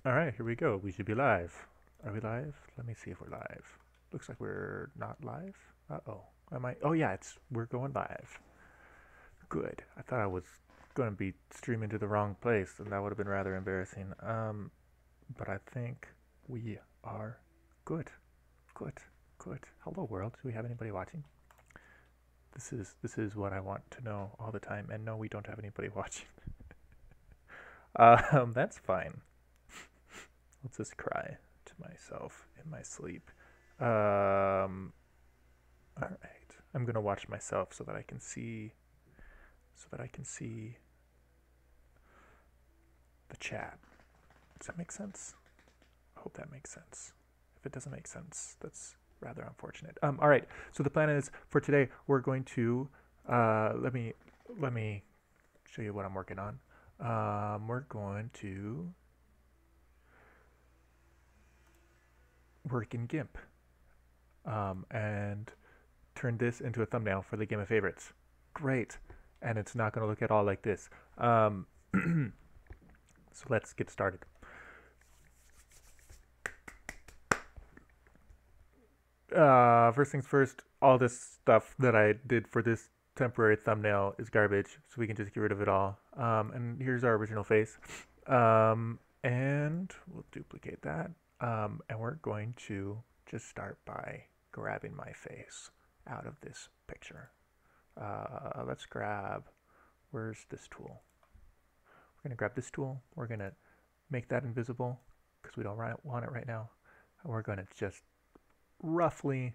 All right, here we go. We should be live. Are we live? Let me see if we're live. Looks like we're not live. Uh-oh. Am I? Oh yeah, we're going live. Good. I thought I was going to be streaming to the wrong place, and that would have been rather embarrassing. But I think we are good. Good. Good. Hello world. Do we have anybody watching? This is what I want to know all the time. And no, we don't have anybody watching. That's fine. Let's just cry to myself in my sleep. All right. I'm gonna watch myself so that I can see, the chat. Does that make sense? I hope that makes sense. If it doesn't make sense, that's rather unfortunate. All right. So the plan is for today we're going to let me show you what I'm working on. We're going to work in GIMP and turn this into a thumbnail for the Game of Favorites. Great. And it's not going to look at all like this. So let's get started. First things first, all this stuff that I did for this temporary thumbnail is garbage, so we can just get rid of it all. And here's our original face. And we'll duplicate that. And we're going to just start by grabbing my face out of this picture. Let's grab, where's this tool? We're going to grab this tool. We're going to make that invisible because we don't want it right now. And we're going to just roughly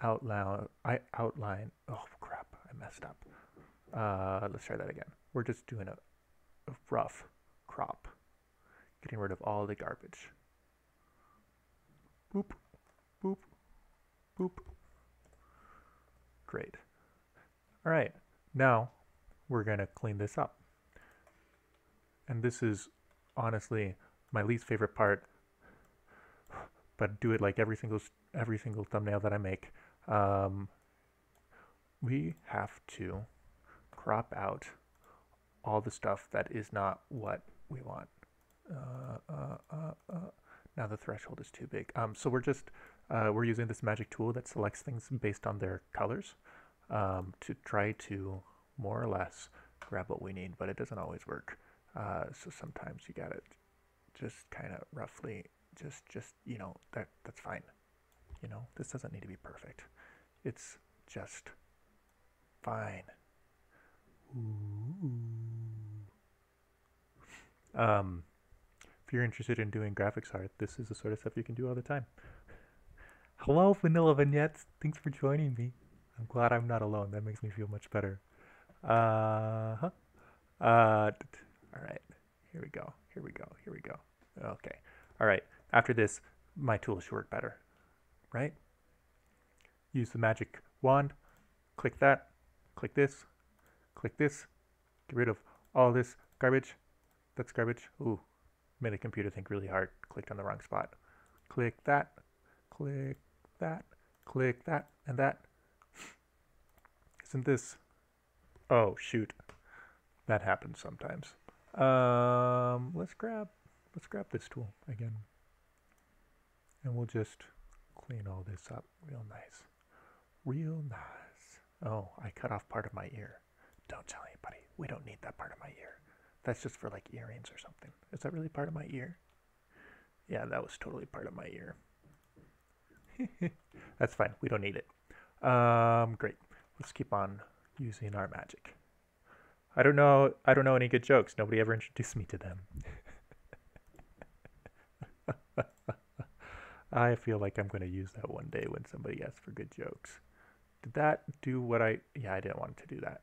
outline, oh crap, I messed up. Let's try that again. We're just doing a rough crop, getting rid of all the garbage. Boop, boop, boop. Great. All right, now we're gonna clean this up. And this is honestly my least favorite part, but do it like every single thumbnail that I make. We have to crop out all the stuff that is not what we want. Now the threshold is too big. So we're using this magic tool that selects things based on their colors to try to more or less grab what we need, but it doesn't always work. So sometimes you gotta just kind of roughly, just that's fine. This doesn't need to be perfect. It's just fine. Ooh. If you're interested in doing graphics art, this is the sort of stuff you can do all the time. Hello, Vanilla Vignettes. Thanks for joining me. I'm glad I'm not alone. That makes me feel much better. All right. Here we go. Here we go. Here we go. Okay. All right. After this, my tool should work better. Right? Use the magic wand. Click that. Click this. Click this. Get rid of all this garbage. That's garbage. Ooh. Made a computer think really hard. Clicked on the wrong spot. Click that. Click that. Click that. And that. Isn't this... Oh, shoot. That happens sometimes. Let's grab this tool again. And we'll just clean all this up real nice. Real nice. Oh, I cut off part of my ear. Don't tell anybody. We don't need that part of my ear. That's just for like earrings or something. Is that really part of my ear? Yeah, that was totally part of my ear. That's fine. We don't need it. Great. Let's keep on using our magic. I don't know any good jokes. Nobody ever introduced me to them. I feel like I'm going to use that one day when somebody asks for good jokes. Did that do what yeah, I didn't want it to do that.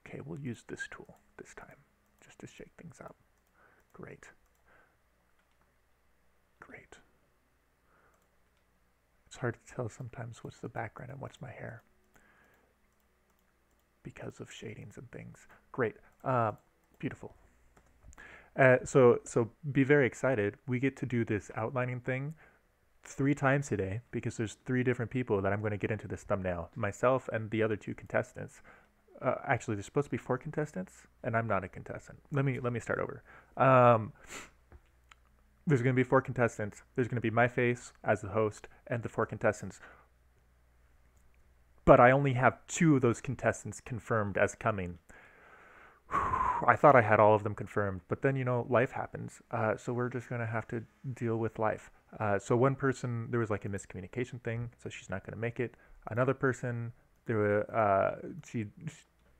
Okay, we'll use this tool this time just to shake things up. Great. Great. It's hard to tell sometimes what's the background and what's my hair because of shadings and things. Great. Beautiful. So be very excited. We get to do this outlining thing 3 times today because there's 3 different people that I'm going to get into this thumbnail. Myself and the other 2 contestants. Actually, there's supposed to be 4 contestants, and I'm not a contestant. Let me start over. Um, there's going to be 4 contestants. There's going to be my face as the host and the 4 contestants. But I only have 2 of those contestants confirmed as coming. I thought I had all of them confirmed, but then, life happens. So we're just going to have to deal with life. So one person, there was like a miscommunication thing, so she's not going to make it. Another person, she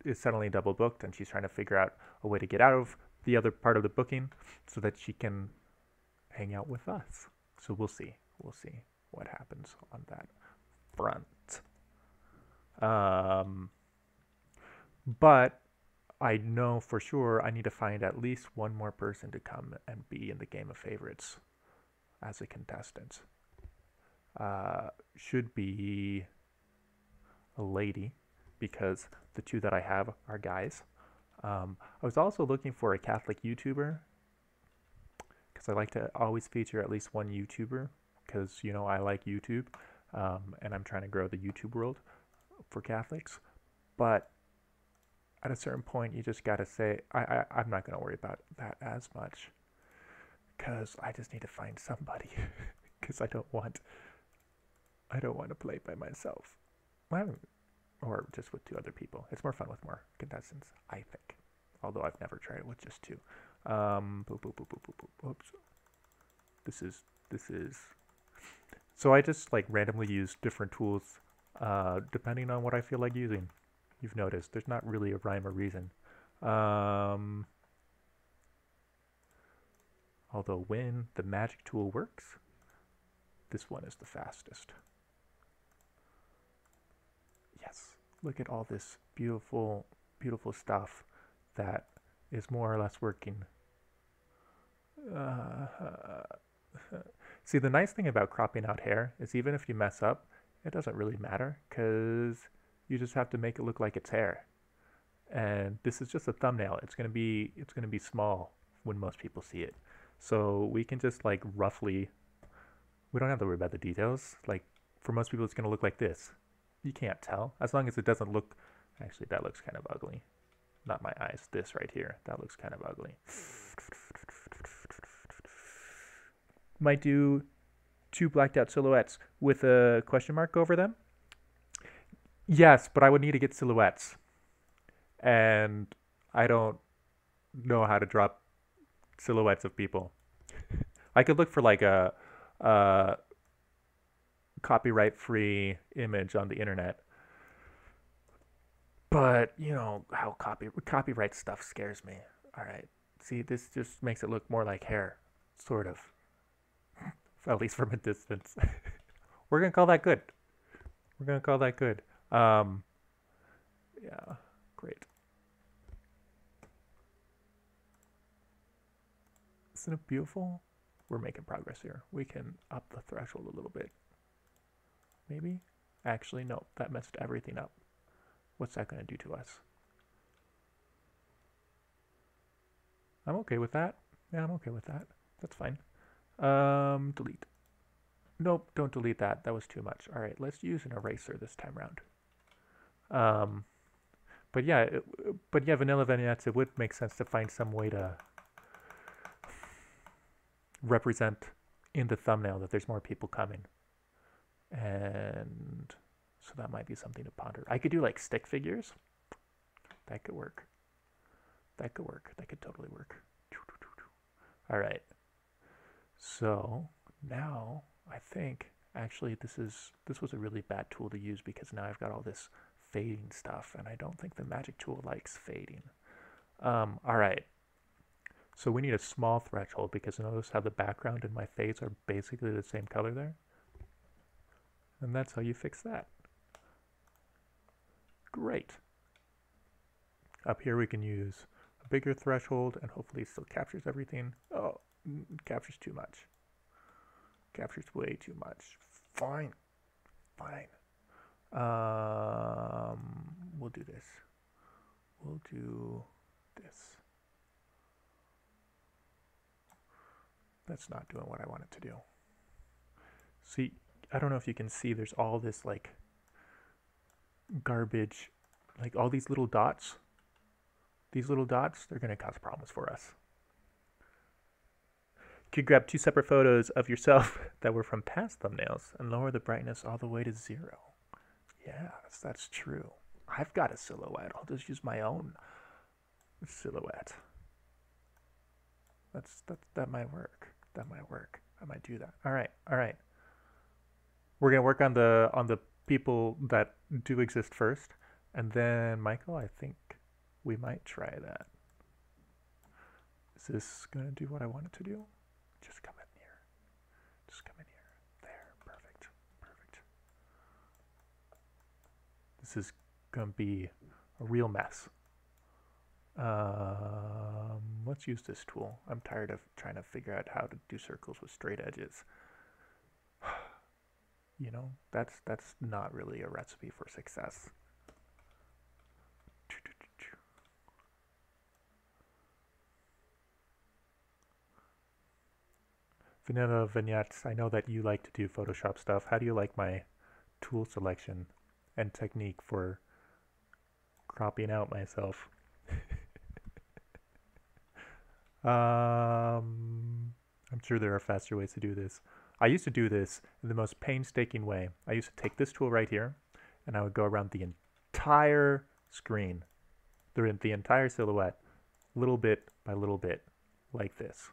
is suddenly double booked, and she's trying to figure out a way to get out of the other part of the booking so that she can hang out with us. So we'll see. We'll see what happens on that front. But I know for sure I need to find at least one more person to come and be in the game of favorites as a contestant. Should be a lady, because the 2 that I have are guys. I was also looking for a Catholic YouTuber, because I like to always feature at least one YouTuber, because, I like YouTube, and I'm trying to grow the YouTube world for Catholics. But at a certain point, you just gotta say, I'm not gonna worry about that as much, because I just need to find somebody, because I don't want to play by myself. Or just with 2 other people. It's more fun with more contestants, I think. Although I've never tried it with just 2. Oops. This is. So I just like randomly use different tools, depending on what I feel like using. You've noticed there's not really a rhyme or reason. Although when the magic tool works, this one is the fastest. Yes, look at all this beautiful, beautiful stuff that is more or less working. See, the nice thing about cropping out hair is even if you mess up, it doesn't really matter, because you just have to make it look like it's hair. And this is just a thumbnail. It's gonna be small when most people see it. So we can just like roughly, we don't have to worry about the details. Like for most people, it's gonna look like this. You can't tell, as long as it doesn't look, actually that looks kind of ugly. Not my eyes, this right here, that looks kind of ugly. Might do 2 blacked out silhouettes with a question mark over them. Yes, but I would need to get silhouettes. And I don't know how to drop silhouettes of people. I could look for like a copyright-free image on the internet. But, how copyright stuff scares me. All right. See, this just makes it look more like hair, sort of. At least from a distance. We're going to call that good. We're going to call that good. Yeah, great. Isn't it beautiful? We're making progress here. We can up the threshold a little bit. Maybe? Actually, no. That messed everything up. What's that going to do to us? I'm okay with that. Yeah, I'm okay with that. That's fine. Delete. Nope, don't delete that. That was too much. All right, let's use an eraser this time around. But yeah, vanilla vignettes, it would make sense to find some way to represent in the thumbnail that there's more people coming. And so that might be something to ponder. I could do like stick figures. That could work. That could work. That could totally work. All right. So now I think actually this was a really bad tool to use, because now I've got all this fading stuff, and I don't think the magic tool likes fading. All right. So we need a small threshold, because notice how the background and my face are basically the same color there. And that's how you fix that. Great. Up here we can use a bigger threshold, and hopefully it still captures everything. Oh, captures too much. Captures way too much. Fine. Fine. We'll do this. We'll do this. That's not doing what I want it to do. See, I don't know if you can see, there's all this like garbage like all these little dots, they're going to cause problems for us. You could grab 2 separate photos of yourself that were from past thumbnails and lower the brightness all the way to 0. Yeah, that's true. I've got a silhouette. I'll just use my own silhouette. That might work. That might work. I might do that. All right. We're gonna work on the people that do exist first, and then Michael, I think we might try that. Is this gonna do what I want it to do? Just come in here. Just come in here. There. Perfect. This is gonna be a real mess. Let's use this tool. I'm tired of trying to figure out how to do circles with straight edges. You know, that's not really a recipe for success. Vanilla Vignettes, I know that you like to do Photoshop stuff. How do you like my tool selection and technique for cropping out myself? I'm sure there are faster ways to do this. I used to do this in the most painstaking way. I used to take this tool right here, and I would go around the entire screen, the entire silhouette, little bit by little bit, like this.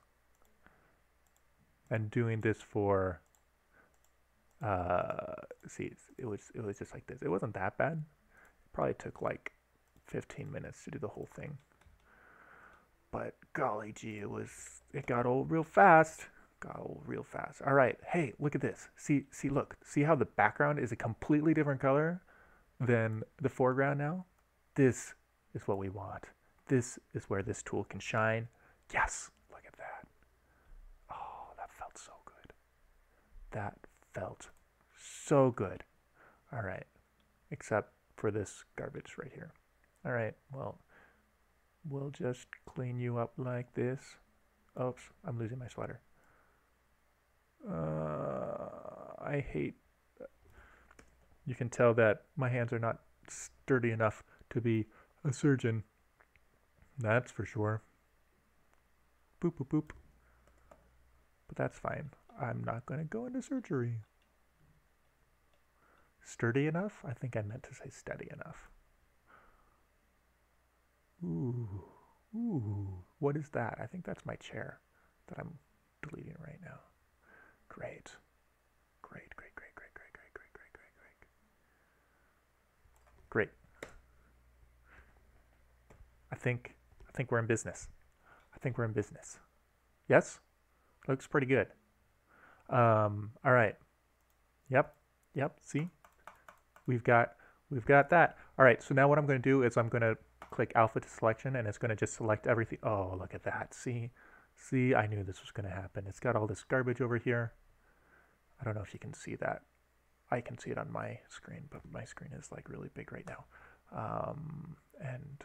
And doing this for, see, it was just like this. It wasn't that bad. It probably took like 15 minutes to do the whole thing. But golly gee, it got old real fast. All right, hey, look at this. Look. See how the background is a completely different color than the foreground now? This is what we want. This is where this tool can shine. Yes, look at that. Oh, that felt so good. That felt so good. All right, except for this garbage right here. All right, well, we'll just clean you up like this. Oops, I'm losing my sweater. I hate. You can tell that my hands are not sturdy enough to be a surgeon. That's for sure. Boop, boop, boop. But that's fine. I'm not going to go into surgery. Sturdy enough? I think I meant to say steady enough. Ooh, what is that? I think that's my chair that I'm deleting right now. Great. I think we're in business. Yes? Looks pretty good. All right. Yep. See? We've got that. All right, so now what I'm going to do is I'm going to click alpha to selection, and it's going to just select everything. Oh, look at that. See, I knew this was going to happen. It's got all this garbage over here. I don't know if you can see that. I can see it on my screen, but my screen is like really big right now. And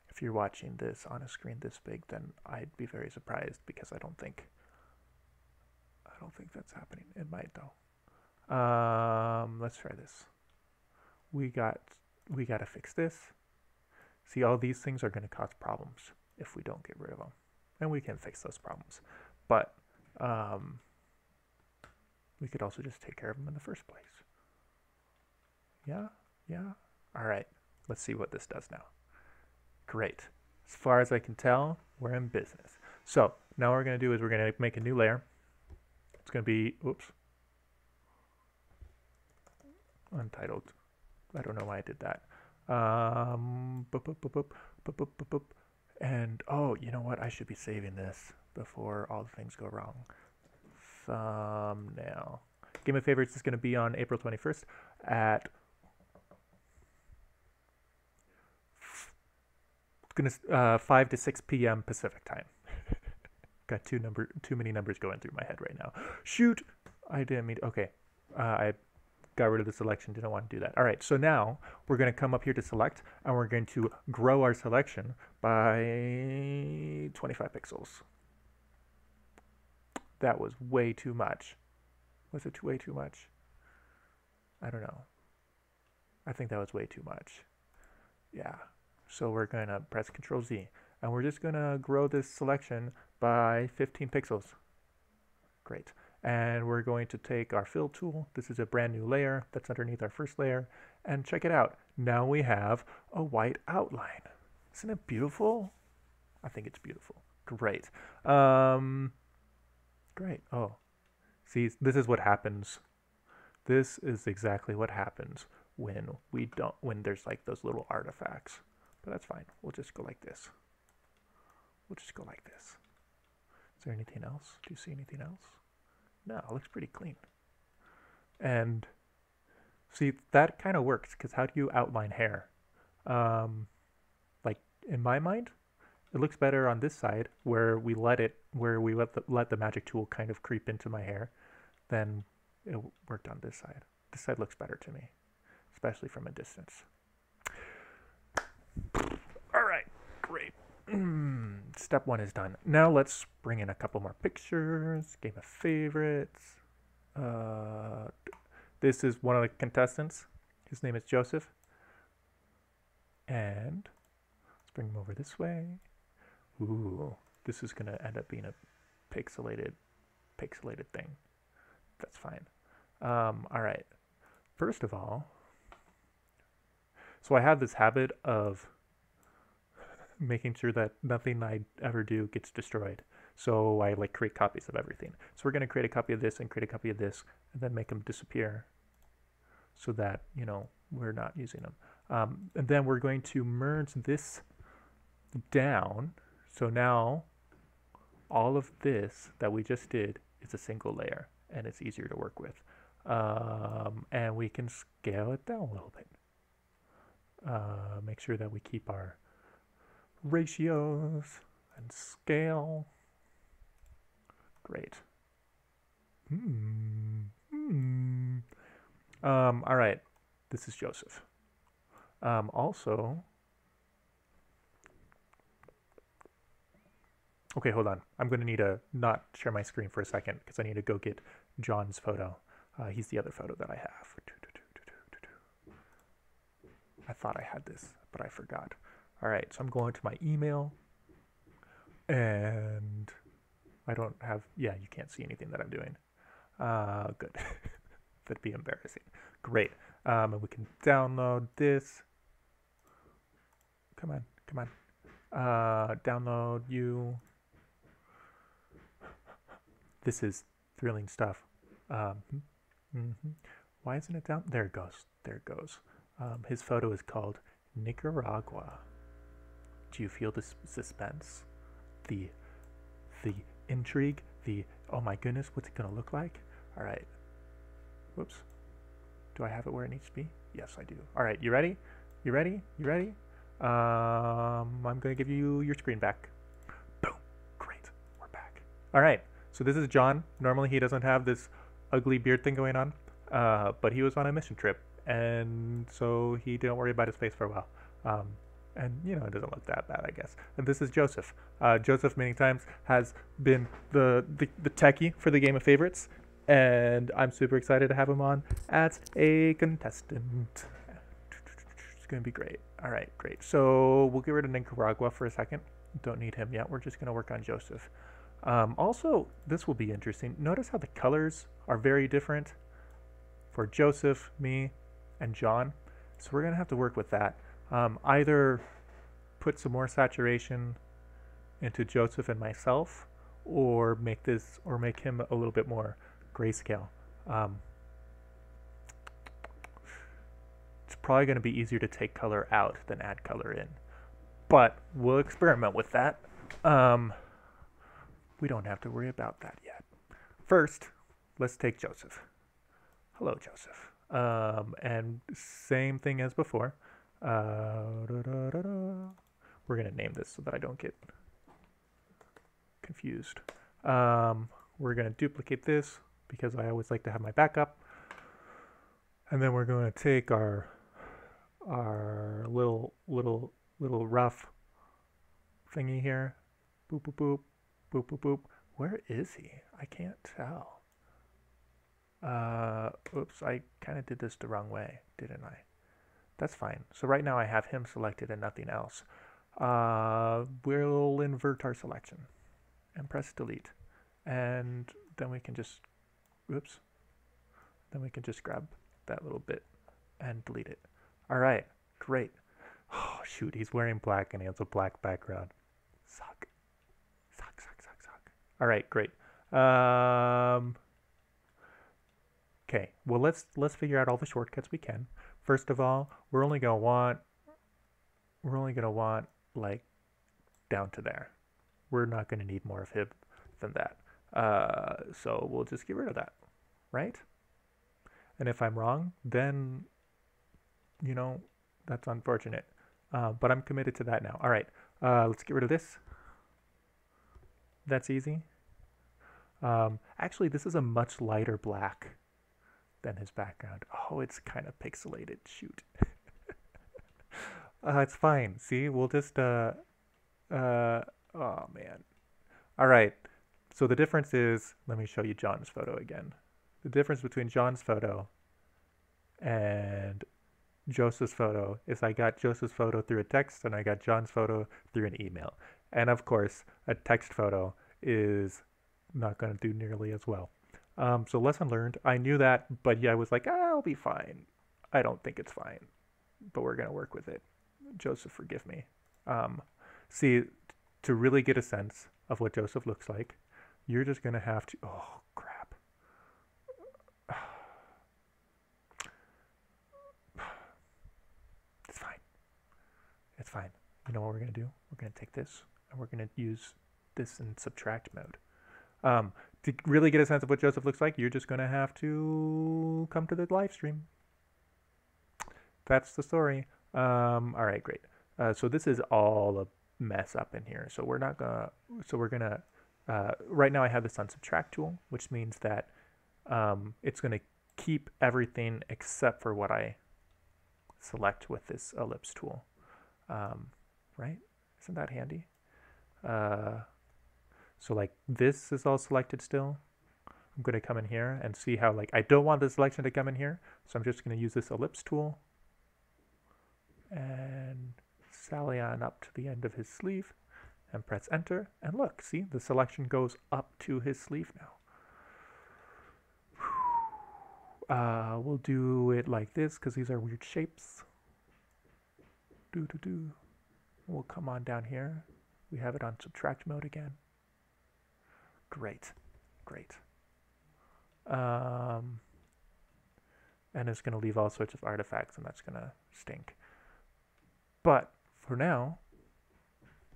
if you're watching this on a screen this big, then I'd be very surprised, because I don't think that's happening. It might though. Let's try this. We got to fix this. See, all these things are going to cause problems if we don't get rid of them, and we can fix those problems. But we could also just take care of them in the first place. Yeah. All right. Let's see what this does now. Great. As far as I can tell, we're in business. So now what we're going to do is we're going to make a new layer. It's going to be, oops, untitled. I don't know why I did that. And oh, you know what? I should be saving this before all the things go wrong. Thumbnail. Game of Favorites is going to be on April 21st at 5 to 6 p.m. Pacific time. Got too many numbers going through my head right now. Shoot! I didn't mean. Okay, I got rid of the selection. Didn't want to do that. All right, so now we're going to come up here to select, and we're going to grow our selection by 25 pixels. That was way too much. Was it way too much? I don't know. I think that was way too much. Yeah. So we're going to press Control Z, and we're just going to grow this selection by 15 pixels. Great. And we're going to take our fill tool. This is a brand new layer that's underneath our first layer. And check it out. Now we have a white outline. Isn't it beautiful? I think it's beautiful. Great. Great. Oh, see, this is what happens. This is exactly what happens when there's like those little artifacts. But that's fine. We'll just go like this. We'll just go like this. Is there anything else? Do you see anything else? No, it looks pretty clean. And see, that kind of works, because how do you outline hair? Like in my mind, it looks better on this side where we let the magic tool kind of creep into my hair than it worked on this side. This side looks better to me, especially from a distance. All right, great. Step 1 is done. Now let's bring in a couple more pictures. Game of favorites. This is one of the contestants. His name is Joseph. And let's bring him over this way. Ooh, this is gonna end up being a pixelated thing. That's fine. All right. First of all, so I have this habit of making sure that nothing I ever do gets destroyed. So I like create copies of everything. So we're going to create a copy of this and create a copy of this and then make them disappear so that, you know, we're not using them. And then we're going to merge this down. So now all of this that we just did is a single layer and it's easier to work with. And we can scale it down a little bit. Make sure that we keep our ratios and scale. Great. All right, this is Joseph. Also, okay, hold on. I'm going to need to not share my screen for a second because I need to go get John's photo. He's the other photo that I have. I thought I had this, but I forgot. All right, so I'm going to my email, and I don't have, yeah, you can't see anything that I'm doing. Good. That'd be embarrassing. Great. And we can download this. Come on, come on. Download you. This is thrilling stuff. Why isn't it down? There it goes. There it goes. His photo is called Nicaragua. Do you feel the suspense? The intrigue? Oh my goodness, what's it gonna look like? All right. Whoops. Do I have it where it needs to be? Yes, I do. All right, you ready? You ready? You ready? I'm gonna give you your screen back. Boom. Great. We're back. All right. So this is John. Normally he doesn't have this ugly beard thing going on, but he was on a mission trip, and so he didn't worry about his face for a while. And you know, it doesn't look that bad, I guess. And this is Joseph. Joseph many times has been the techie for the Game of Favorites, and I'm super excited to have him on as a contestant. It's gonna be great. All right, great. So we'll get rid of Nicaragua for a second. Don't need him yet. We're just gonna work on Joseph. Also, this will be interesting. Notice how the colors are very different for Joseph, me, and John. So we're gonna have to work with that. Either put some more saturation into Joseph and myself, or make him a little bit more grayscale. It's probably going to be easier to take color out than add color in, but we'll experiment with that. We don't have to worry about that yet. First, let's take Joseph. Hello, Joseph. And same thing as before. We're going to name this so that I don't get confused. We're going to duplicate this because I always like to have my backup. And then we're going to take our little rough thingy here. Boop, boop, boop, boop, boop, boop. Where is he? I can't tell. Oops, I kind of did this the wrong way, didn't I? That's fine. So right now I have him selected and nothing else. We'll invert our selection and press delete. And then we can just, oops, then we can just grab that little bit and delete it. All right, great. Oh, shoot, he's wearing black and he has a black background. Suck. All right, great. Okay, well let's figure out all the shortcuts we can. First of all, we're only gonna want like down to there. We're not gonna need more of him than that. So we'll just get rid of that, right? And if I'm wrong, then you know that's unfortunate. But I'm committed to that now. All right, let's get rid of this. That's easy. Actually, this is a much lighter black than his background. Oh, it's kind of pixelated. Shoot. It's fine. See, we'll just, oh man. All right. So the difference is, let me show you John's photo again. The difference between John's photo and Joseph's photo is I got Joseph's photo through a text and I got John's photo through an email. And of course, a text photo is not going to do nearly as well. So lesson learned. I knew that, but yeah, I was like, I'll be fine. I don't think it's fine, but we're going to work with it. Joseph, forgive me. See, to really get a sense of what Joseph looks like, you're just going to have to, oh, crap. It's fine. It's fine. You know what we're going to do? We're going to take this and we're going to use this in subtract mode. To really get a sense of what Joseph looks like, you're just going to have to come to the live stream. That's the story. All right, great. So this is all a mess up in here. So we're not gonna. So we're gonna. Right now, I have this on subtract tool, which means that it's going to keep everything except for what I select with this ellipse tool. Right? Isn't that handy? So like this is all selected still. I'm going to come in here and see how like I don't want the selection to come in here. So I'm just going to use this ellipse tool and sally on up to the end of his sleeve and press enter. And look, see, the selection goes up to his sleeve now. We'll do it like this because these are weird shapes. We'll come on down here. We have it on subtract mode again. Great. And it's going to leave all sorts of artifacts, and that's going to stink. But for now,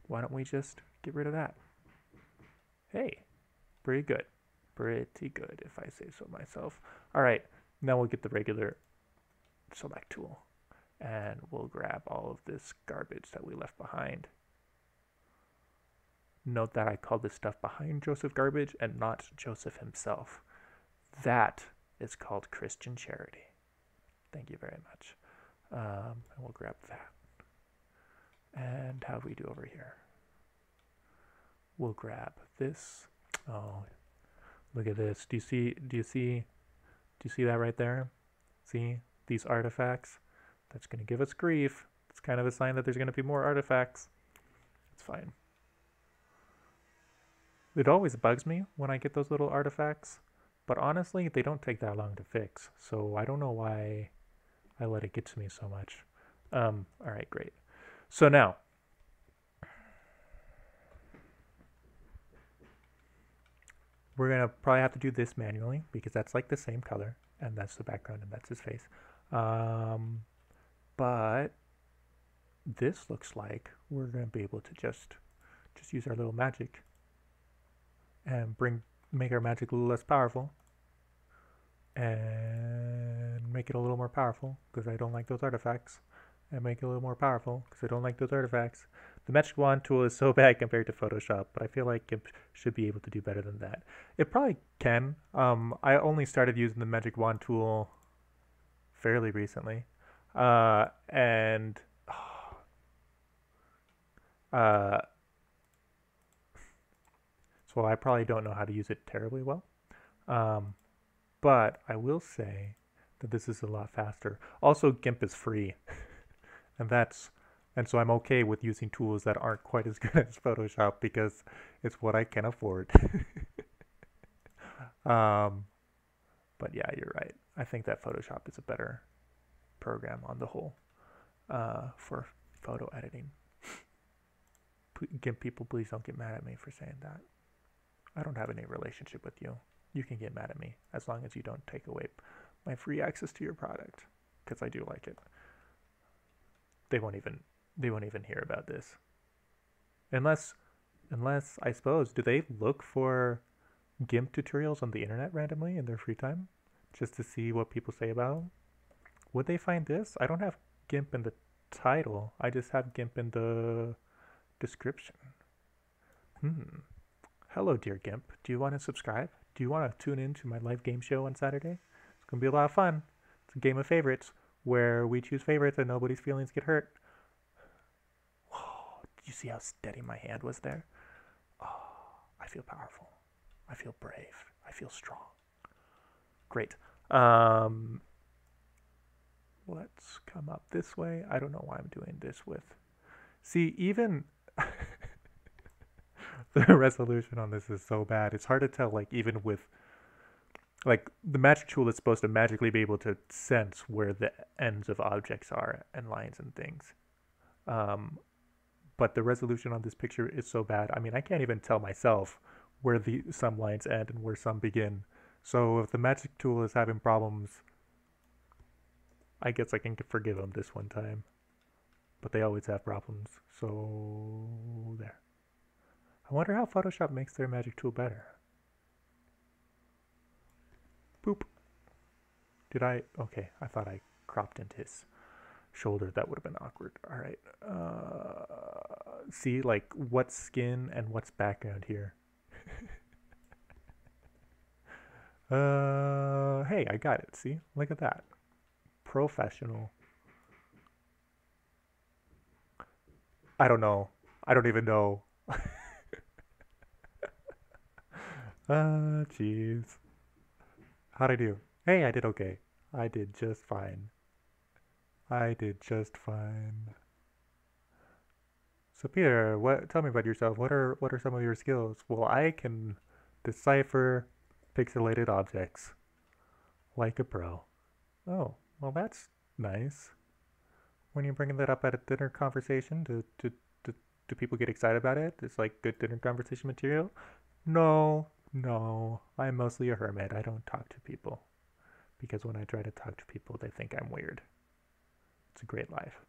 why don't we just get rid of that? Hey, pretty good. Pretty good, if I say so myself. All right, now we'll get the regular select tool, and we'll grab all of this garbage that we left behind. Note that I called this stuff behind Joseph garbage and not Joseph himself. That is called Christian charity. Thank you very much. And we'll grab that. And how do we do over here? We'll grab this. Oh, look at this. Do you see that right there? See these artifacts? That's going to give us grief. It's kind of a sign that there's going to be more artifacts. It's fine. It always bugs me when I get those little artifacts, but honestly, they don't take that long to fix. So I don't know why I let it get to me so much. All right, great. So now, we're going to probably have to do this manually because that's like the same color and that's the background and that's his face. But this looks like we're going to be able to just use our little magic and make our magic a little less powerful and make it a little more powerful because I don't like those artifacts, and make it a little more powerful because I don't like those artifacts. The Magic Wand tool is so bad compared to Photoshop, but I feel like GIMP should be able to do better than that. It probably can. I only started using the Magic Wand tool fairly recently, so I probably don't know how to use it terribly well. But I will say that this is a lot faster. Also, GIMP is free. And so I'm okay with using tools that aren't quite as good as Photoshop because it's what I can afford. um, but yeah, you're right. I think that Photoshop is a better program on the whole for photo editing. GIMP people, please don't get mad at me for saying that. I don't have any relationship with you. You can get mad at me as long as you don't take away my free access to your product, because I do like it. They won't even hear about this unless I suppose, do they look for GIMP tutorials on the internet randomly in their free time just to see what people say about them? Would they find this? I don't have GIMP in the title. I just have GIMP in the description. Hello, dear GIMP. Do you want to subscribe? Do you want to tune in to my live game show on Saturday? It's going to be a lot of fun. It's a game of favorites where we choose favorites and nobody's feelings get hurt. Whoa, did you see how steady my hand was there? Oh, I feel powerful. I feel brave. I feel strong. Great. Let's come up this way. I don't know why I'm doing this with... See, even... the resolution on this is so bad. It's hard to tell, like, even with... Like, the magic tool is supposed to magically be able to sense where the ends of objects are and lines and things. But the resolution on this picture is so bad. I mean, I can't even tell myself where some lines end and where some begin. So if the magic tool is having problems, I guess I can forgive them this one time. But they always have problems. So there. I wonder how Photoshop makes their magic tool better. Boop. Did I? Okay, I thought I cropped into his shoulder. That would have been awkward. All right. See, like, what's skin and what's background here? Hey, I got it. See? Look at that. Professional. I don't know. I don't even know. Jeez. How'd I do? Hey, I did okay. I did just fine. I did just fine. So Peter, tell me about yourself. What are some of your skills? Well, I can decipher pixelated objects like a pro. Oh, well, that's nice. When you're bringing that up at a dinner conversation, do people get excited about it? It's like good dinner conversation material? No, I'm mostly a hermit. I don't talk to people because when I try to talk to people, they think I'm weird. It's a great life.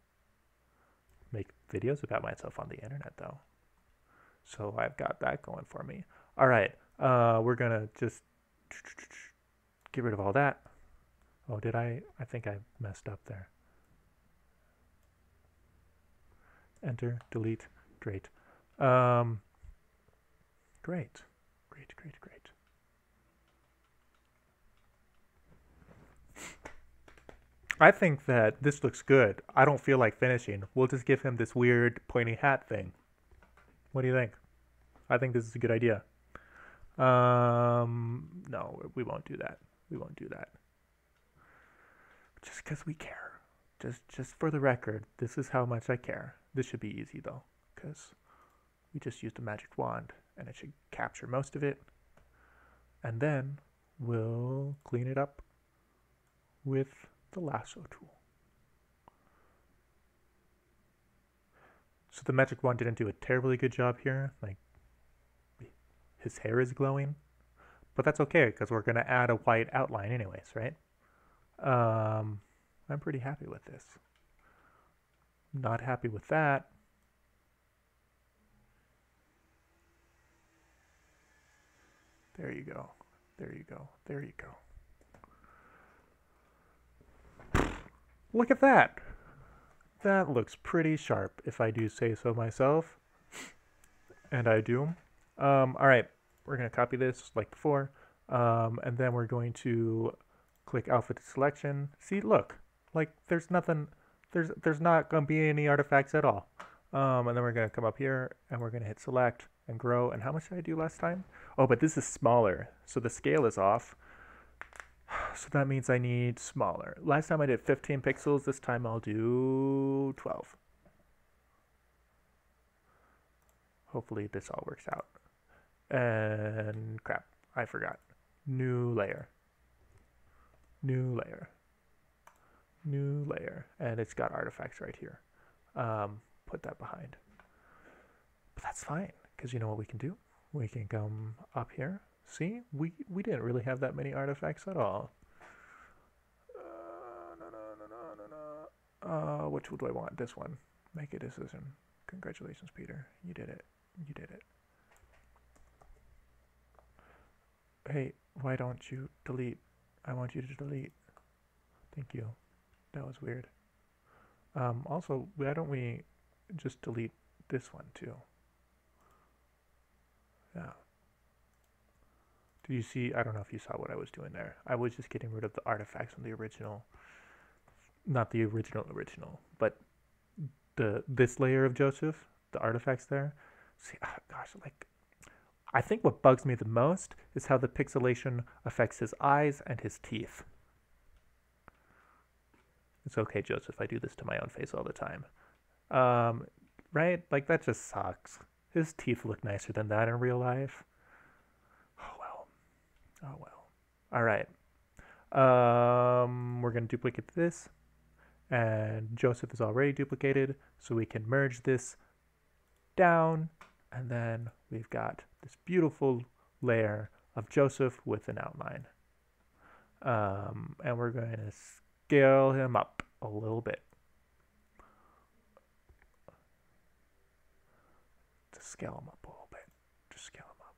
Make videos about myself on the internet, though. So I've got that going for me. All right, we're gonna just get rid of all that. Oh, did I? I think I messed up there. Enter, delete, great. Great. I think that this looks good. I don't feel like finishing. We'll just give him this weird pointy hat thing. What do you think? I think this is a good idea. No, we won't do that. Just because we care. Just for the record, this is how much I care. This should be easy though, because we just used a magic wand and it should capture most of it. And then we'll clean it up with the lasso tool. So the magic wand didn't do a terribly good job here. Like, his hair is glowing, but that's okay because we're gonna add a white outline anyways, right? I'm pretty happy with this. Not happy with that. There you go. Look at that. That looks pretty sharp, if I do say so myself. And I do. All right, we're going to copy this like before. And then we're going to click alpha selection. See, look, like there's nothing, there's not going to be any artifacts at all. And then we're going to come up here and we're going to hit select and grow. And how much did I do last time? Oh, but this is smaller. So the scale is off. So that means I need smaller. Last time I did 15 pixels. This time I'll do 12. Hopefully this all works out. And crap, I forgot. New layer. New layer. New layer. And it's got artifacts right here. Put that behind. But that's fine, because you know what we can do? We can come up here. See, we didn't really have that many artifacts at all. Which one do I want? This one. Make a decision. Congratulations, Peter. You did it. You did it. Hey, why don't you delete? I want you to delete. Thank you. That was weird. Also, why don't we just delete this one too? Yeah. Do you see? I don't know if you saw what I was doing there. I was just getting rid of the artifacts from the original. Not the original, but this layer of Joseph, the artifacts there. See, gosh, like, I think what bugs me the most is how the pixelation affects his eyes and his teeth. It's okay, Joseph, I do this to my own face all the time. Right? Like, that just sucks. His teeth look nicer than that in real life. Oh, well. Oh, well. All right. We're going to duplicate this. And Joseph is already duplicated, so we can merge this down. And then we've got this beautiful layer of Joseph with an outline. And we're going to scale him up a little bit. Just scale him up a little bit. Just scale him up.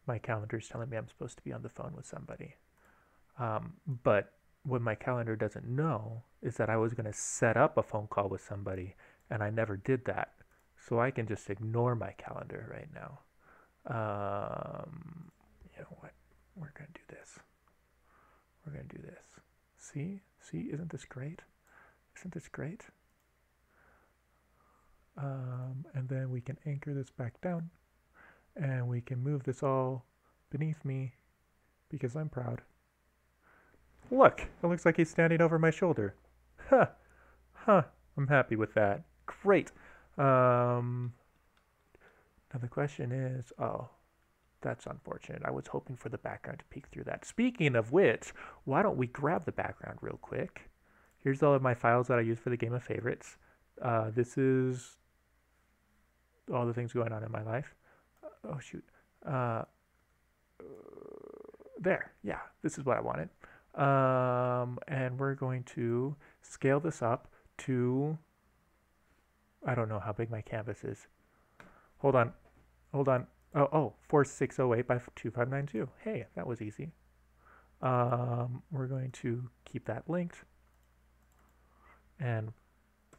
My calendar is telling me I'm supposed to be on the phone with somebody. But what my calendar doesn't know is that I was going to set up a phone call with somebody, and I never did that. So I can just ignore my calendar right now. You know what? We're going to do this. We're going to do this. See? See? Isn't this great? Isn't this great? And then we can anchor this back down. And we can move this all beneath me because I'm proud. Look! It looks like he's standing over my shoulder. Huh. Huh. I'm happy with that. Great. Now the question is, oh, that's unfortunate. I was hoping for the background to peek through that. Speaking of which, why don't we grab the background real quick? Here's all of my files that I use for the Game of Favorites. This is all the things going on in my life. Oh, shoot. There. Yeah, this is what I wanted. And we're going to scale this up to, I don't know how big my canvas is. Hold on. Oh, 4608 by 2592. Hey, that was easy. We're going to keep that linked. And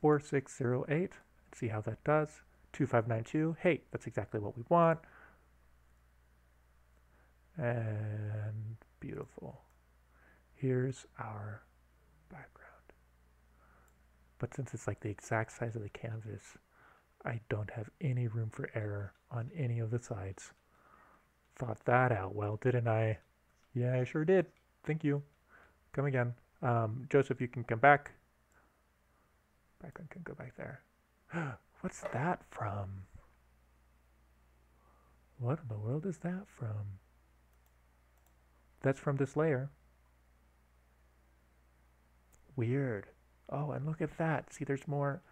4608, see how that does. 2592, hey, that's exactly what we want. And beautiful. Here's our background. But since it's like the exact size of the canvas, I don't have any room for error on any of the sides. Thought that out well, didn't I? Yeah, I sure did. Thank you. Come again. Joseph, you can come back. Background can go back there. What's that from? What in the world is that from? That's from this layer. Weird. Oh, and look at that. See, there's more.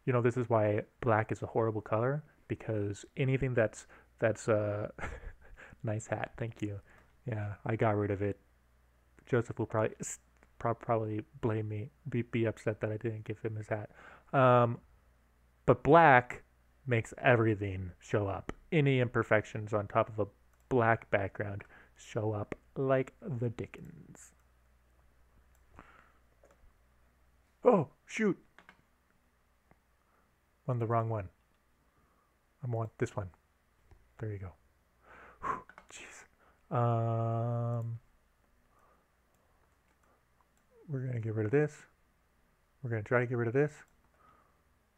You know, this is why black is a horrible color, because anything that's nice hat. Thank you. Yeah, I got rid of it. Joseph will probably blame me, be upset that I didn't give him his hat. But black makes everything show up. Any imperfections on top of a black background show up like the dickens. Oh, shoot. On the wrong one. I want this one. There you go. Jeez. We're going to get rid of this. We're going to try to get rid of this.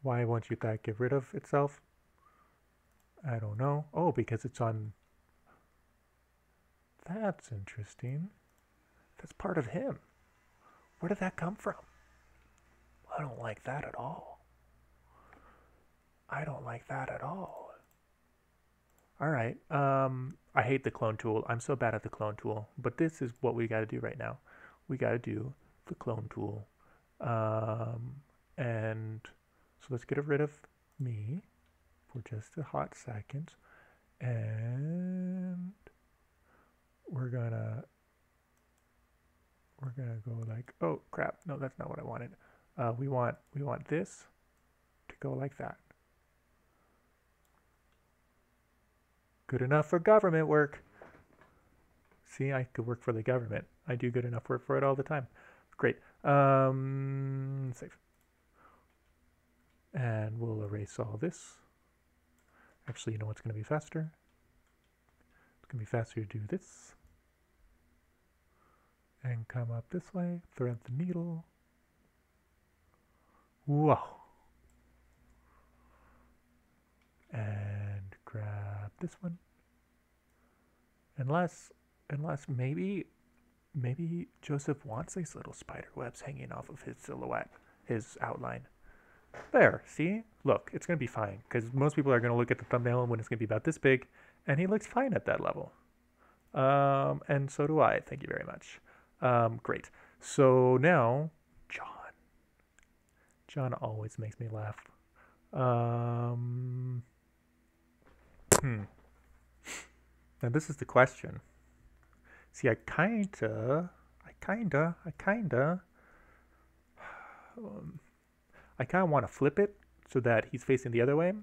Why won't you that get rid of itself? I don't know. Oh, because it's on That's interesting. That's part of him. Where did that come from? I don't like that at all. I don't like that at all. All right. I hate the clone tool. I'm so bad at the clone tool. But this is what we got to do right now. We got to do the clone tool. And so let's get rid of me for just a hot second. And we're gonna go like, oh crap, no, that's not what I wanted. We want this to go like that. Good enough for government work. See, I could work for the government. I do good enough work for it all the time. Great. Save. And we'll erase all this. Actually, you know what's going to be faster? It's going to be faster to do this. And come up this way, thread the needle. Whoa. And grab this one. Unless maybe Joseph wants these little spider webs hanging off of his silhouette, his outline. There, see? Look, it's going to be fine, because most people are going to look at the thumbnail when it's going to be about this big, and he looks fine at that level. And so do I, thank you very much. Great. So now, John always makes me laugh. Now this is the question. See, I kinda want to flip it so that he's facing the other way,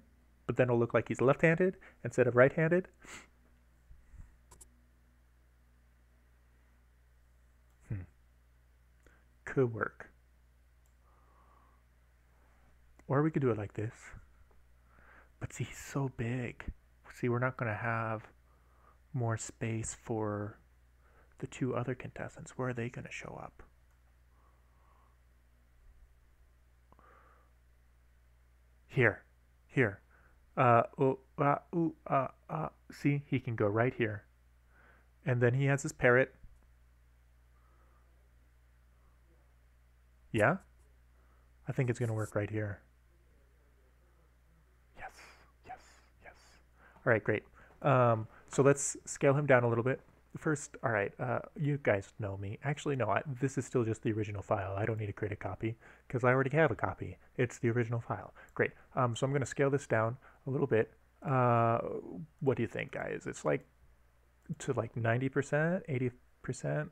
but then it'll look like he's left-handed instead of right-handed. Could work. Or we could do it like this. But see, he's so big. See, we're not going to have more space for the two other contestants. Where are they going to show up? Here. See, he can go right here. And then he has his parrot. Yeah? I think it's going to work right here. Yes. All right, great. So let's scale him down a little bit. First, all right, you guys know me. Actually, no, this is still just the original file. I don't need to create a copy because I already have a copy. It's the original file. Great. So I'm going to scale this down a little bit. What do you think, guys? It's like to like 90%, 80%.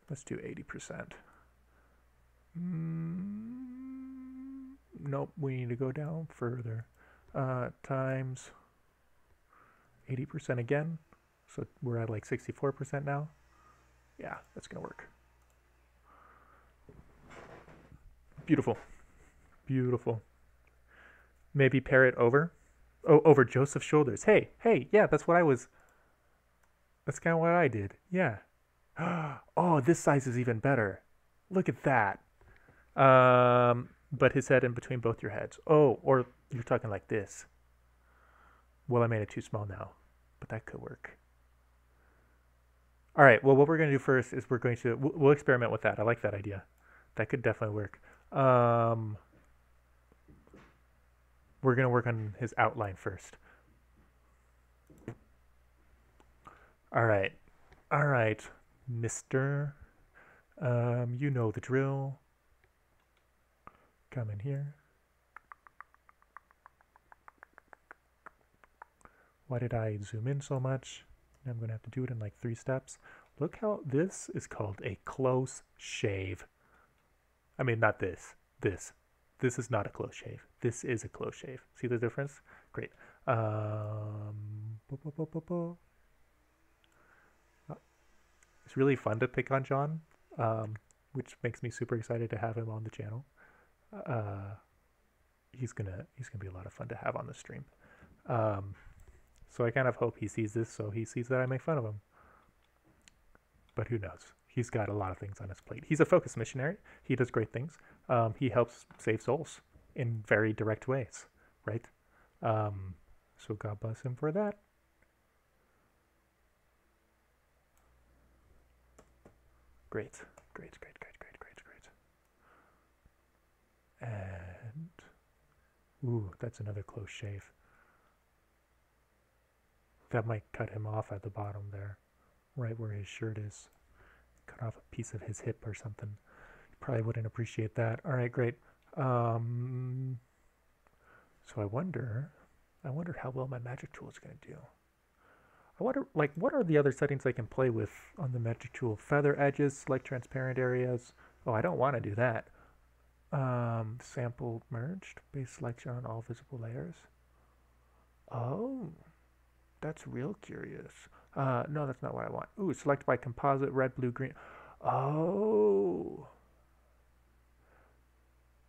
Let's do 80%. Nope, we need to go down further. Times 80% again. So we're at like 64% now. Yeah, that's going to work. Beautiful. Maybe pair it over. Oh, over Joseph's shoulders. Hey, yeah, that's kind of what I did. Yeah. Oh, this size is even better. Look at that. But his head in between both your heads. Oh, or you're talking like this. Well, I made it too small now, but that could work. All right, well, what we're going to do first is we'll experiment with that. I like that idea. That could definitely work. We're going to work on his outline first. All right, mister. You know the drill. Come in here. Why did I zoom in so much? I'm going to have to do it in like 3 steps. Look how this is called a close shave. I mean, not this. This is not a close shave. This is a close shave. See the difference? Great. It's really fun to pick on John, which makes me super excited to have him on the channel. He's gonna be a lot of fun to have on the stream. So I kind of hope he sees this, so he sees that I make fun of him. But who knows? He's got a lot of things on his plate. He's a focus missionary. He does great things. He helps save souls in very direct ways, right? So God bless him for that. Great. Great, great, great, great, great, great. And, ooh, that's another close shave. That might cut him off at the bottom there, right where his shirt is. Cut off a piece of his hip or something. Probably wouldn't appreciate that. All right, great. So I wonder how well my magic tool is going to do. I wonder, like, what are the other settings I can play with on the magic tool? Feather edges, select transparent areas. Oh, I don't want to do that. Sample merged, base selection on all visible layers. Oh, that's real curious. No, that's not what I want. Ooh, select by composite, red, blue, green. Oh,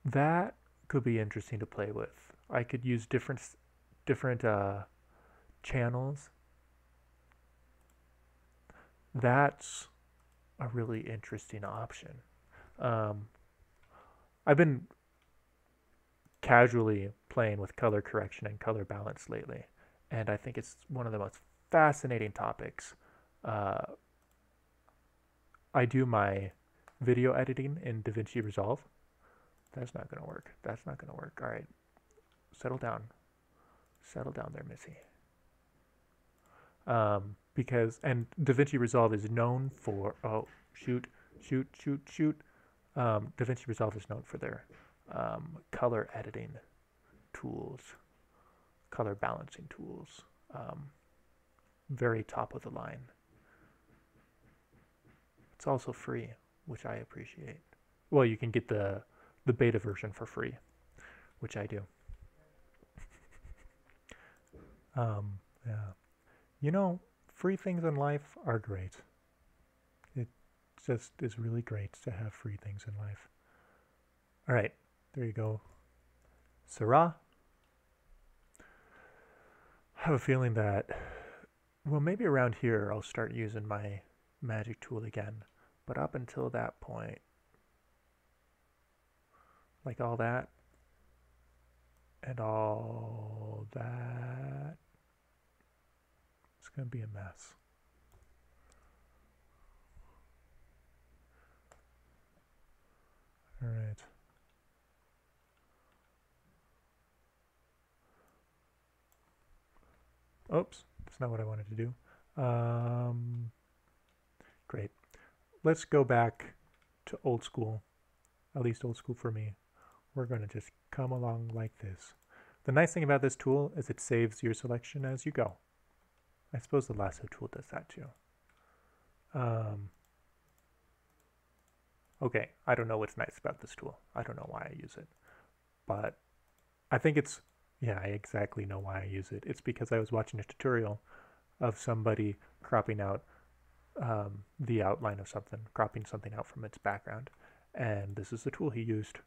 that could be interesting to play with. I could use different channels. That's a really interesting option. I've been casually playing with color correction and color balance lately, and I think it's one of the most fascinating topics. I do my video editing in DaVinci Resolve. That's not going to work. That's not going to work. All right. Settle down. Settle down there, Missy. Because, and DaVinci Resolve is known for, oh, shoot. DaVinci Resolve is known for their color editing tools, color balancing tools. Very top of the line. It's also free, which I appreciate. Well, you can get the beta version for free, which I do. Yeah. You know, free things in life are great. It just is really great to have free things in life. All right, there you go. Sarah. I have a feeling that, well, maybe around here I'll start using my magic tool again. But up until that point, like all that and all that, it's going to be a mess. All right. Oops, that's not what I wanted to do. Great. Let's go back to old school, at least old school for me. We're going to just come along like this. The nice thing about this tool is it saves your selection as you go. I suppose the lasso tool does that too. Okay, I don't know what's nice about this tool. I don't know why I use it. But I think it's, yeah, I exactly know why I use it. It's because I was watching a tutorial of somebody cropping out the outline of something, cropping something out from its background. And this is the tool he used.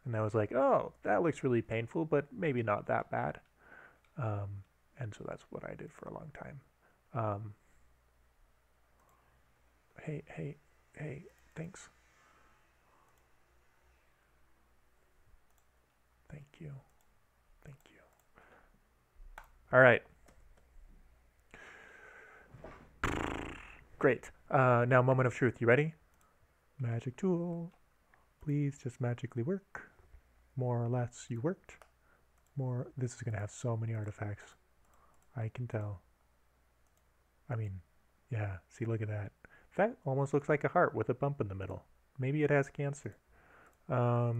And I was like, oh, that looks really painful, but maybe not that bad. And so that's what I did for a long time. Hey, thanks. Thank you. All right. Great. Now, moment of truth. You ready? Magic tool. Please just magically work. More or less, you worked. More. This is going to have so many artifacts. I can tell. I mean, yeah. See, look at that. That almost looks like a heart with a bump in the middle. Maybe it has cancer. Oh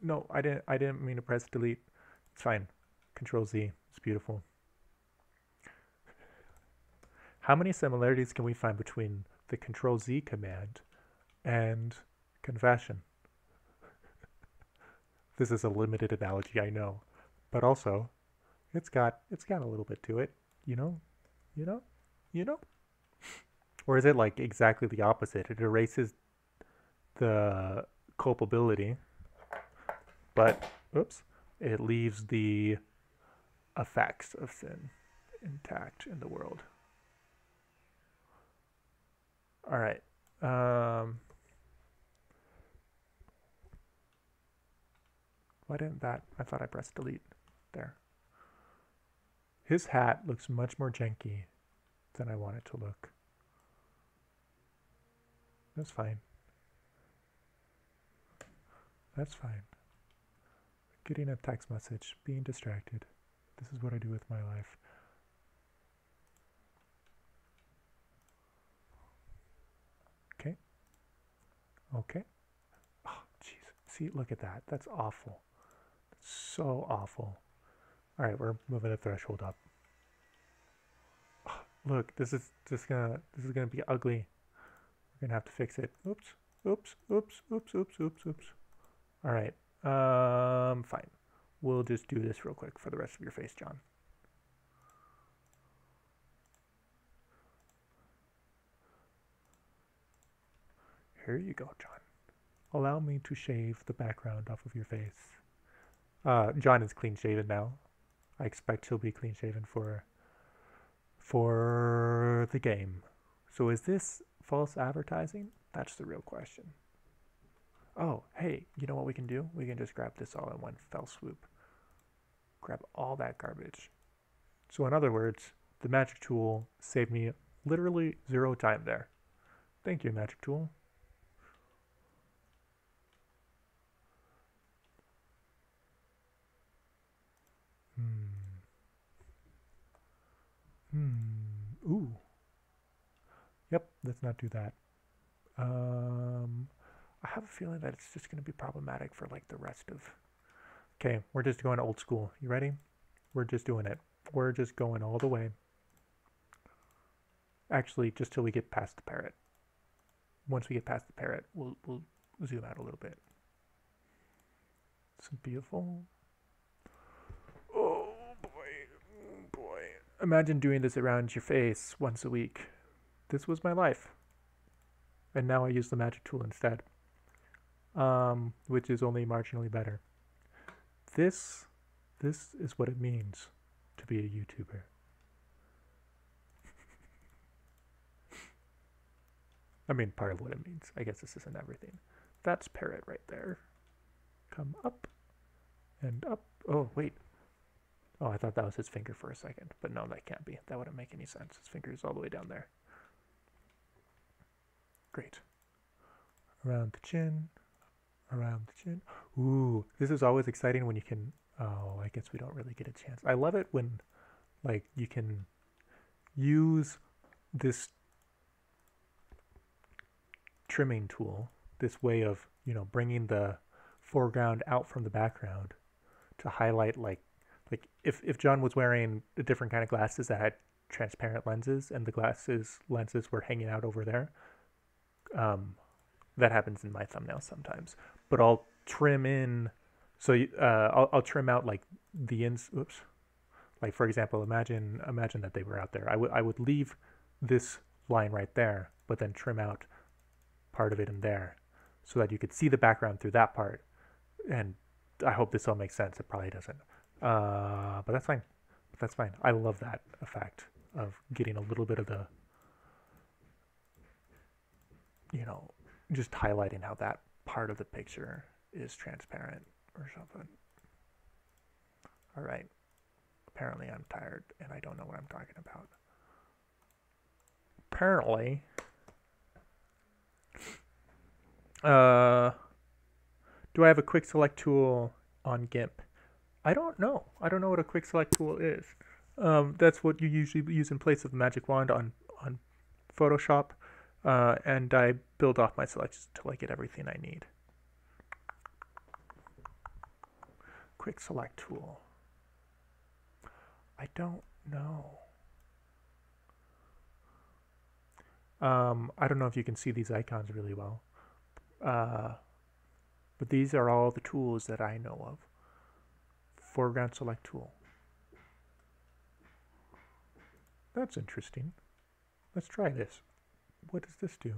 no, I didn't mean to press delete. It's fine. Control Z. It's beautiful. How many similarities can we find between the Control Z command and confession? This is a limited analogy, I know, but also it's got a little bit to it, you know? Or is it like exactly the opposite? It erases the culpability, but oops, it leaves the effects of sin intact in the world. All right. Why didn't that? I thought I pressed delete there. His hat looks much more janky than I want it to look. That's fine. That's fine. Getting a text message, being distracted. This is what I do with my life. Okay. Okay. Oh, jeez. See, look at that. That's awful. That's so awful. All right, we're moving the threshold up. Oh, look, this is gonna be ugly. We're gonna have to fix it. Oops. Oops. Oops. Oops. Oops. Oops. Oops. All right. Fine. We'll just do this real quick for the rest of your face, John. Here you go, John. Allow me to shave the background off of your face. John is clean shaven now. I expect he'll be clean shaven for the game. So is this false advertising? That's the real question. Oh, hey, you know what we can do? We can just grab this all in one fell swoop. Grab all that garbage. So in other words, the magic tool saved me literally 0 time there. Thank you, magic tool. Ooh. Yep, let's not do that. I have a feeling that it's just going to be problematic for like the rest of... Okay, we're just going old school. You ready? We're just doing it. We're just going all the way. Actually, just till we get past the parrot. Once we get past the parrot, we'll zoom out a little bit. It's beautiful. Oh boy. Imagine doing this around your face once a week. This was my life. And now I use the magic tool instead. Which is only marginally better. This is what it means to be a YouTuber. I mean, part of what it means. I guess this isn't everything. That's parrot right there. Come up and up. Oh, wait. Oh, I thought that was his finger for a second. But no, that can't be. That wouldn't make any sense. His finger is all the way down there. Great. Around the chin. Around the chin. Ooh, this is always exciting when you can... Oh, I guess we don't really get a chance. I love it when, like, you can use this trimming tool, this way of, you know, bringing the foreground out from the background to highlight, like if John was wearing a different kind of glasses that had transparent lenses and the lenses were hanging out over there, that happens in my thumbnails sometimes. But I'll trim in, so I'll trim out like the oops. Like for example, imagine that they were out there. I would leave this line right there, but then trim out part of it in there, so that you could see the background through that part. And I hope this all makes sense. It probably doesn't, but that's fine. That's fine. I love that effect of getting a little bit of the, you know, just highlighting how that part of the picture is transparent or something. All right. Apparently I'm tired and I don't know what I'm talking about. Apparently, do I have a quick select tool on GIMP? I don't know. I don't know what a quick select tool is. That's what you usually use in place of the magic wand on Photoshop. And I build off my selections until I get everything I need. Quick select tool. I don't know. I don't know if you can see these icons really well. But these are all the tools that I know of. Foreground select tool. That's interesting. Let's try this. What does this do?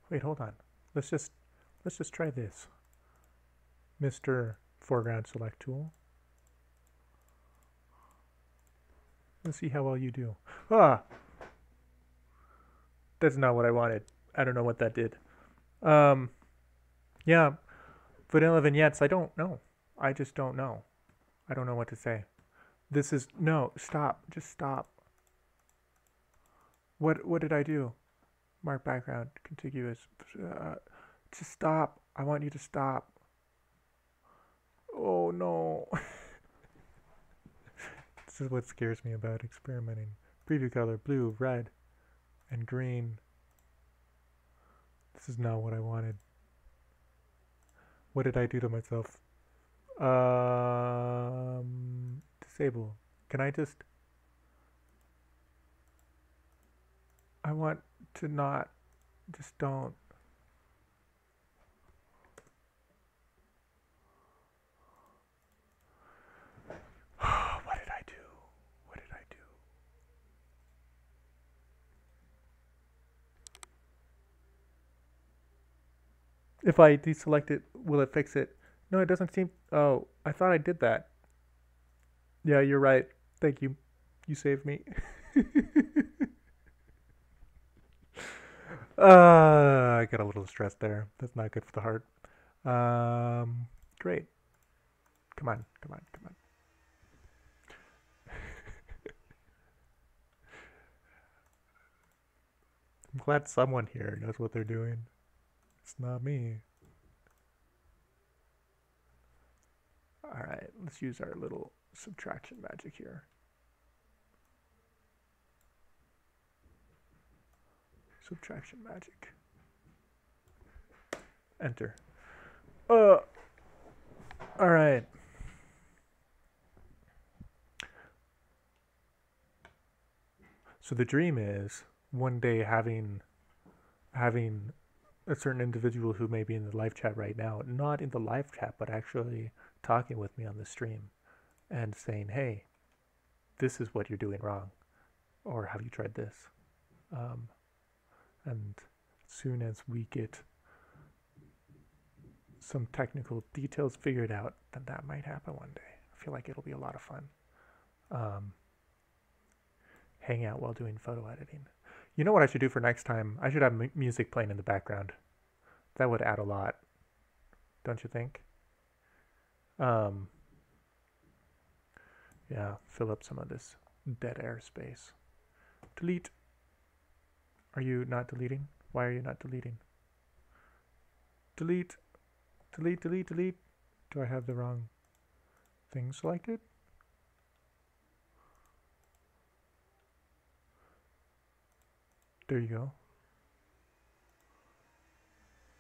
Wait, hold on. Let's just try this. Mr. Foreground Select Tool. Let's see how well you do. Ah! That's not what I wanted. I don't know what that did. Yeah. Vanilla vignettes, I don't know. I just don't know. I don't know what to say. This is, no, stop. Just stop. What did I do? Mark background, contiguous. Just stop. I want you to stop. Oh no. This is what scares me about experimenting. Preview color, blue, red, and green. This is not what I wanted. What did I do to myself? Disable. Can I just... I want to not... Just don't. What did I do? What did I do? If I deselect it, will it fix it? No, it doesn't seem... Oh, I thought I did that. Yeah, you're right. Thank you. You saved me. I got a little stressed there. That's not good for the heart. Great. Come on, come on, come on. I'm glad someone here knows what they're doing. It's not me. Alright, let's use our little subtraction magic here. Subtraction magic. Enter. Alright. So the dream is one day having a certain individual who may be in the live chat right now, not in the live chat, but actually talking with me on the stream and saying, hey, this is what you're doing wrong, or have you tried this? And as soon as we get some technical details figured out, then that might happen one day. I feel like it'll be a lot of fun. Hang out while doing photo editing. You know what I should do for next time? I should have music playing in the background. That would add a lot, don't you think? Yeah, fill up some of this dead air space. Delete. Are you not deleting? Why are you not deleting? Delete. Delete, delete, delete. Do I have the wrong thing selected? There you go.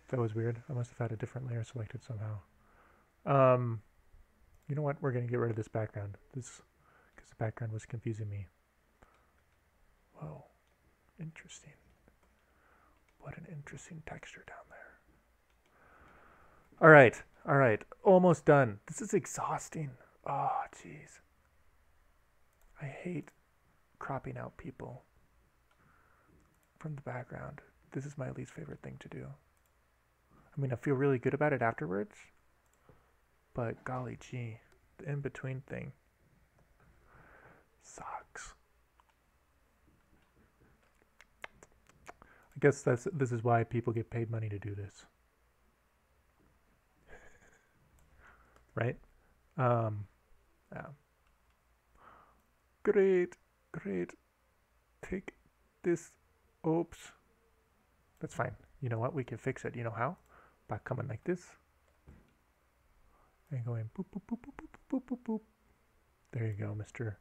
That was weird. I must have had a different layer selected somehow. You know what? We're going to get rid of this background. This, because the background was confusing me. Whoa. Interesting. What an interesting texture down there. Alright. Alright. Almost done. This is exhausting. Oh, jeez. I hate cropping out people from the background. This is my least favorite thing to do. I mean, I feel really good about it afterwards, but golly gee, the in-between thing sucks. I guess this is why people get paid money to do this. Right? Yeah. Great, great. Take this. Oops. That's fine. You know what? We can fix it. You know how? By coming like this. And going boop, boop, boop, boop, boop, boop, boop, boop. There you go, Mr.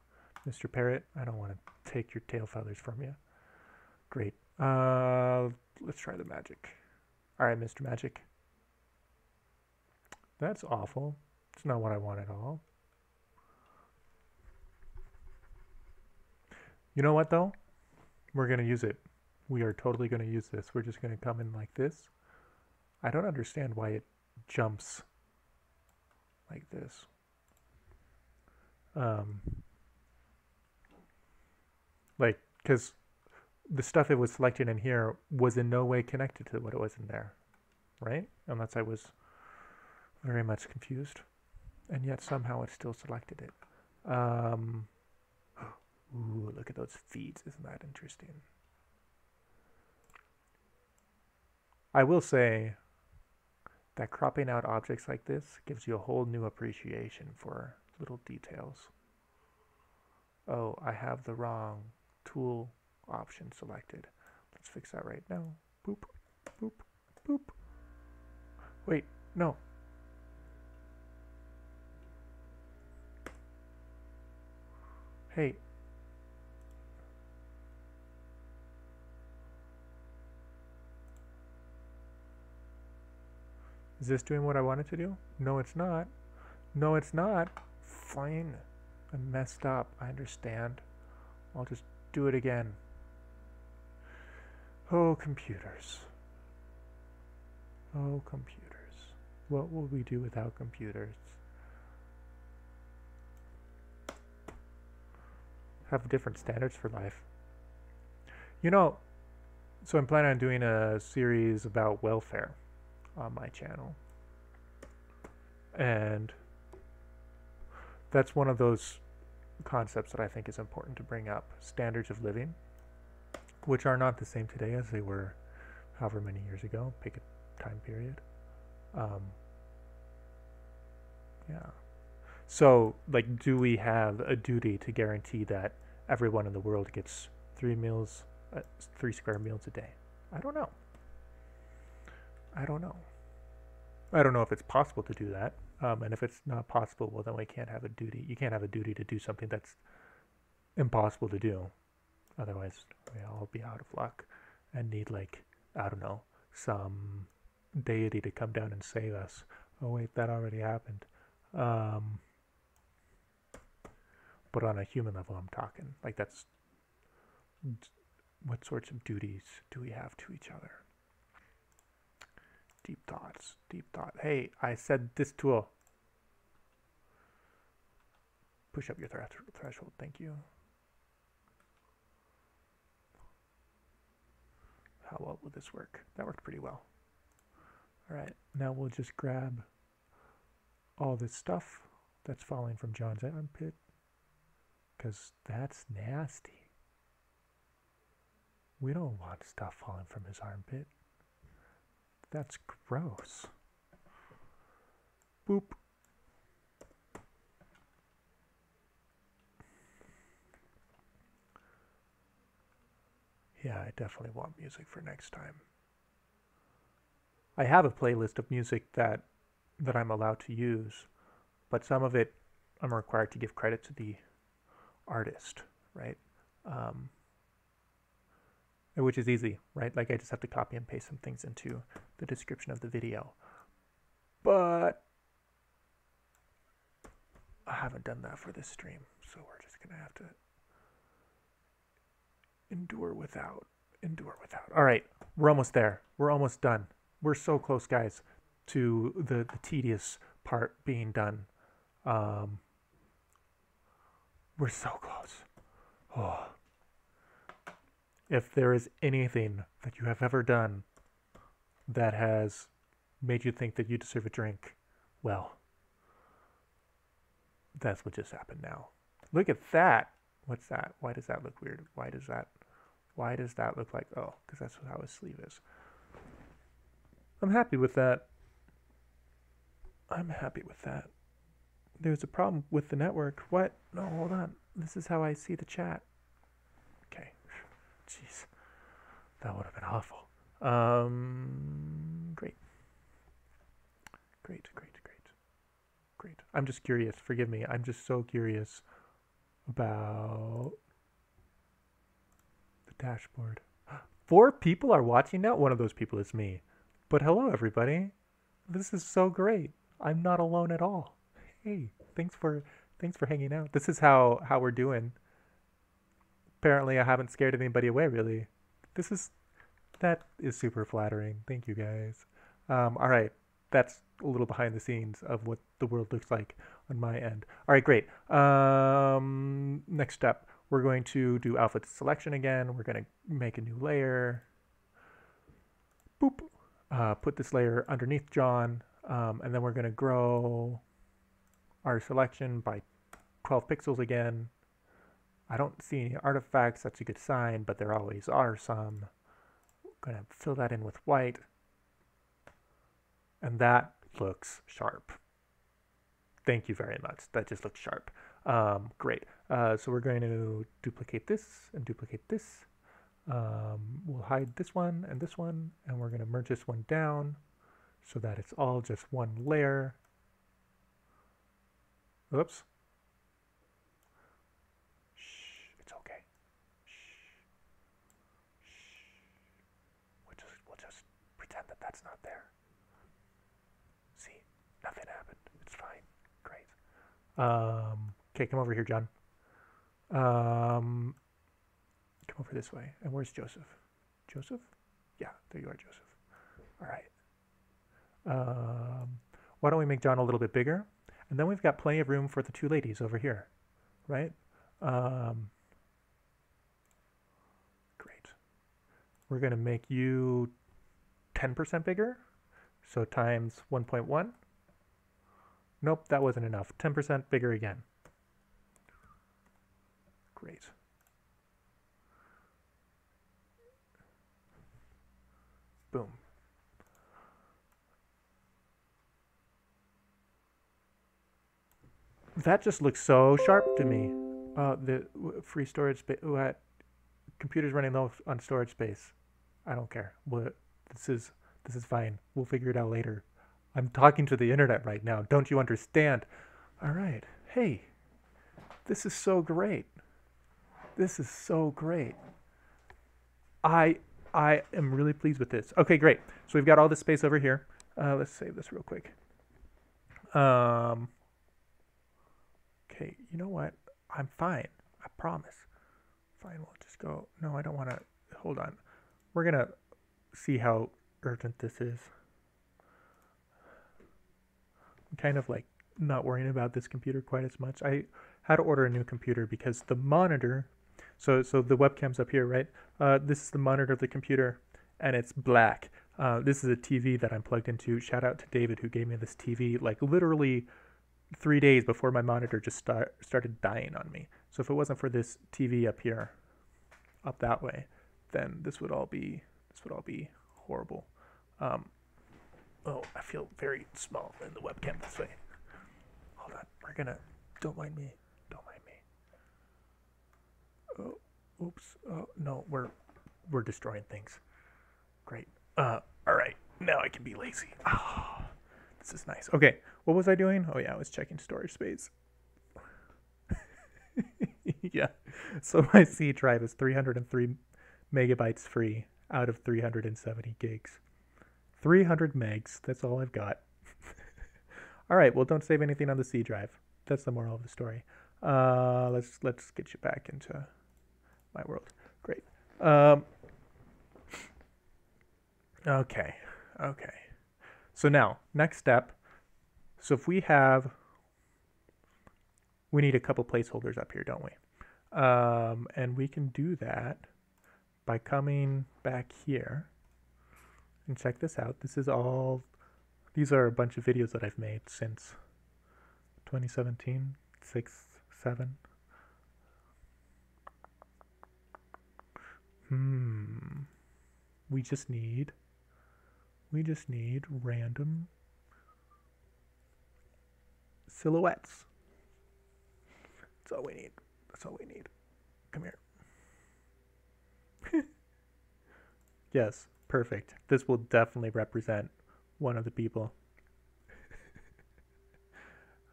Parrot. I don't want to take your tail feathers from you. Great. Let's try the magic. Alright, Mr. Magic. That's awful. It's not what I want at all. You know what, though? We're going to use it. We are totally going to use this. We're just going to come in like this. I don't understand why it jumps like this. Like, because the stuff it was selected in here was in no way connected to what it was in there, right? Unless I was very much confused. And yet somehow it still selected it. Ooh, look at those feet. Isn't that interesting? I will say that cropping out objects like this gives you a whole new appreciation for little details. Oh, I have the wrong tool option selected. Let's fix that right now. Boop, boop, boop. Wait, no. Hey. Is this doing what I wanted to do? No, it's not. No, it's not. Fine. I messed up. I understand. I'll just do it again. Oh, computers. Oh, computers. What will we do without computers? Have different standards for life. You know, so I'm planning on doing a series about welfare on my channel. And that's one of those concepts that I think is important to bring up. Standards of living, which are not the same today as they were however many years ago. Pick a time period. Yeah. So, like, do we have a duty to guarantee that everyone in the world gets 3 square meals a day? I don't know. I don't know. I don't know if it's possible to do that. And if it's not possible, well, then we can't have a duty. You can't have a duty to do something that's impossible to do. Otherwise, we all be out of luck and need, like, I don't know, some deity to come down and save us. Oh, wait, that already happened. But on a human level, I'm talking. Like, that's... What sorts of duties do we have to each other? Deep thoughts. Deep thought. Hey, I said this tool. Push up your threshold. Thank you. How well will this work? That worked pretty well. All right. Now we'll just grab all this stuff that's falling from John's armpit, because that's nasty. We don't want stuff falling from his armpit. That's gross. Boop. Yeah, I definitely want music for next time. I have a playlist of music that I'm allowed to use, but some of it I'm required to give credit to the artist, right? Which is easy, right? Like, I just have to copy and paste some things into the description of the video. But I haven't done that for this stream, so we're just gonna have to endure without. All right, we're almost there. We're almost done. We're so close, guys, to the tedious part being done. We're so close. Oh. If there is anything that you have ever done that has made you think that you deserve a drink, well, that's what just happened now. Look at that. What's that? Why does that look weird? Why does that look like, oh, because that's how his sleeve is. I'm happy with that. I'm happy with that. There's a problem with the network. What? No, hold on. This is how I see the chat. Okay. Jeez. That would have been awful. Great. I'm just curious. Forgive me. I'm just so curious about the dashboard. 4 people are watching now? One of those people is me. But hello, everybody. This is so great. I'm not alone at all. Hey, thanks for hanging out. This is how we're doing. Apparently, I haven't scared anybody away, really. That is super flattering. Thank you, guys. All right. That's a little behind the scenes of what the world looks like on my end. All right, great. Next step, we're going to do alpha selection again. We're going to make a new layer. Boop. Put this layer underneath John. And then we're going to grow our selection by 12 pixels again. I don't see any artifacts. That's a good sign, but there always are some. I'm going to fill that in with white. And that looks sharp. Thank you very much. That just looks sharp. Great. So we're going to duplicate this and duplicate this. We'll hide this one, and we're going to merge this one down so that it's all just one layer. Oops. Shh, it's okay. Shh. Shh. We'll just pretend that that's not there. See, nothing happened. It's fine. Great. Okay, come over here, John. Come over this way. And where's Joseph? Joseph? Yeah, there you are, Joseph. All right. Why don't we make John a little bit bigger? And then we've got plenty of room for the two ladies over here, right? Great. We're going to make you 10% bigger. So times 1.1. Nope, that wasn't enough. 10% bigger again. Great. Boom. That just looks so sharp to me. The free storage space. Computers running low on storage space. I don't care. This is fine. We'll figure it out later. I'm talking to the internet right now. Don't you understand? All right. Hey, this is so great. This is so great. I am really pleased with this. Okay, great. So we've got all this space over here. Let's save this real quick. Okay, you know what? I'm fine. I promise. Fine, we'll just go. No, I don't want to. Hold on. We're going to see how urgent this is. I'm kind of like not worrying about this computer quite as much. I had to order a new computer because the monitor, so the webcam's up here, right? This is the monitor of the computer, and it's black. This is a TV that I'm plugged into. Shout out to David who gave me this TV like literally 3 days before my monitor just started dying on me. So if it wasn't for this TV up here, up that way, then this would all be horrible. Oh, I feel very small in the webcam this way. Hold on, we're gonna. Don't mind me. Don't mind me. Oh, oops. Oh no, we're destroying things. Great. All right. Now I can be lazy. Oh, this is nice. Okay, what was I doing? Oh yeah, I was checking storage space. Yeah. So my C drive is 303 megabytes free out of 370 gigs. 300 megs. That's all I've got. All right. Well, don't save anything on the C drive. That's the moral of the story. Let's get you back into my world. Great. Okay. So now, next step. So if we need a couple placeholders up here, don't we? And we can do that by coming back here and check this out. These are a bunch of videos that I've made since 2017, 6, 7. We just need random silhouettes. That's all we need. Come here. Yes, perfect. This will definitely represent one of the people.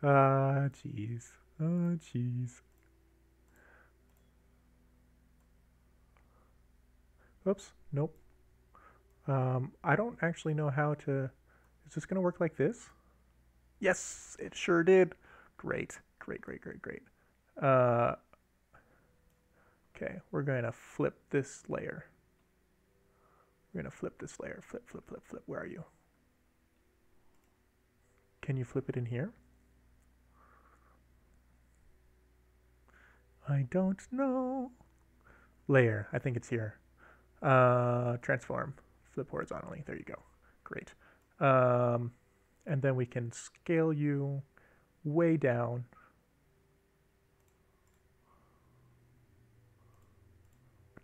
Jeez. Oops, nope. I don't actually know how to... Is this going to work like this? Yes, it sure did. Great. Okay, we're going to flip this layer. Flip. Where are you? Can you flip it in here? I don't know. Layer, I think it's here. Transform, flip horizontally. There you go. Great. And then we can scale you way down.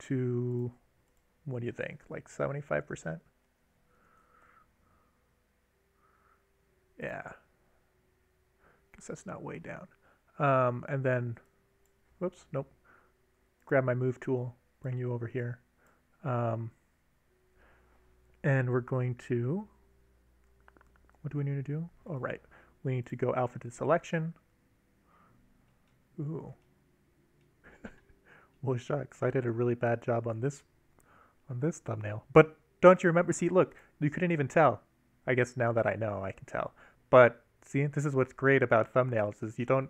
To, what do you think? Like 75%? Yeah. Guess that's not way down. And then, whoops, nope. Grab my move tool, bring you over here. And we're going to, what do we need to do? Oh, right. We need to go alpha to selection. Ooh. Well, shucks, I did a really bad job on this thumbnail. But don't you remember? See, look, you couldn't even tell. I guess now that I know, I can tell. But see, this is what's great about thumbnails is you don't.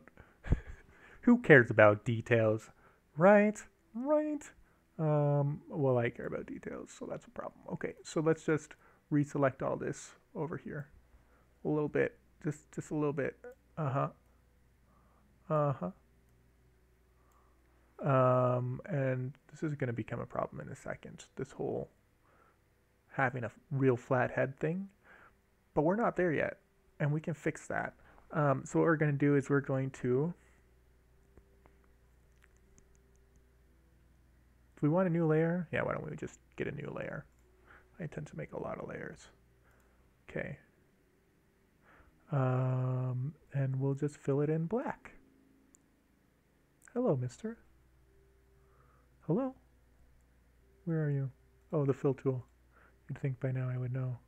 Who cares about details, right? Right. Well, I care about details, so that's a problem. Okay, so let's just reselect all this over here, a little bit, just a little bit. And this is going to become a problem in a second. This whole having a real flat head thing, but we're not there yet, and we can fix that. So what we're going to do is we're going to. If we want a new layer, yeah, why don't we just get a new layer? I tend to make a lot of layers. Okay. And we'll just fill it in black. Hello, mister. Hello? Where are you? Oh, the fill tool. You'd think by now I would know.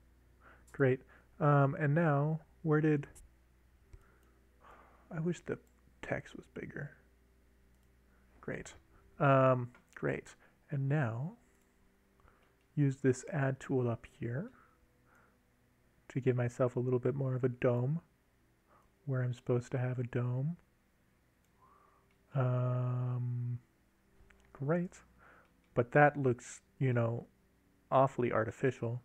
Great. And now, where did... I wish the text was bigger. Great. Great. And now, use this add tool up here to give myself a little bit more of a dome where I'm supposed to have a dome. Great. But that looks, you know, awfully artificial.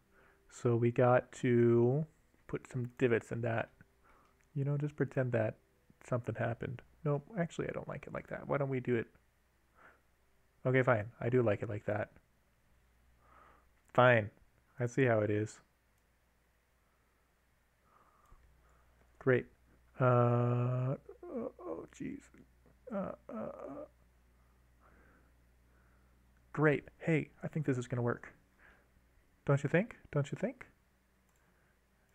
So we got to put some divots in that. You know, just pretend that something happened. Nope, actually I don't like it like that. Why don't we do it? Okay, fine. I do like it like that. Fine. I see how it is. Great. Oh, jeez. Great. Hey, I think this is going to work. Don't you think? Don't you think?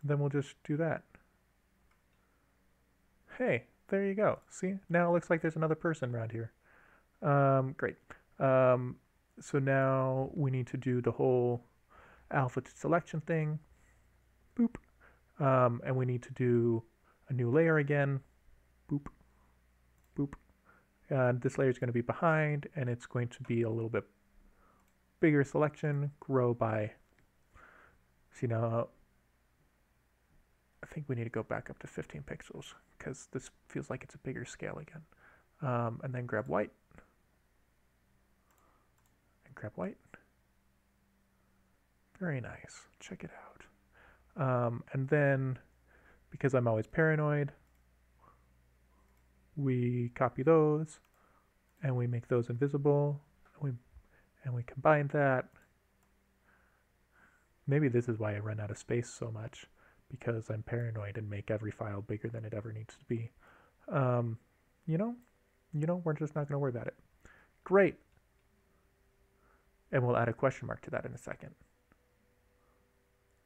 Then we'll just do that. Hey, there you go. See? Now it looks like there's another person around here. Great. So now we need to do the whole alpha to selection thing. Boop. And we need to do a new layer again. Boop. Boop. And this layer is going to be behind, and it's going to be a little bit bigger selection, grow by, see now, I think we need to go back up to 15 pixels because this feels like it's a bigger scale again. And then grab white, and grab white. Very nice, check it out. And then, because I'm always paranoid, we copy those, and we make those invisible, and we combine that. Maybe this is why I run out of space so much, because I'm paranoid and make every file bigger than it ever needs to be. You know, we're just not going to worry about it. Great. And we'll add a question mark to that in a second.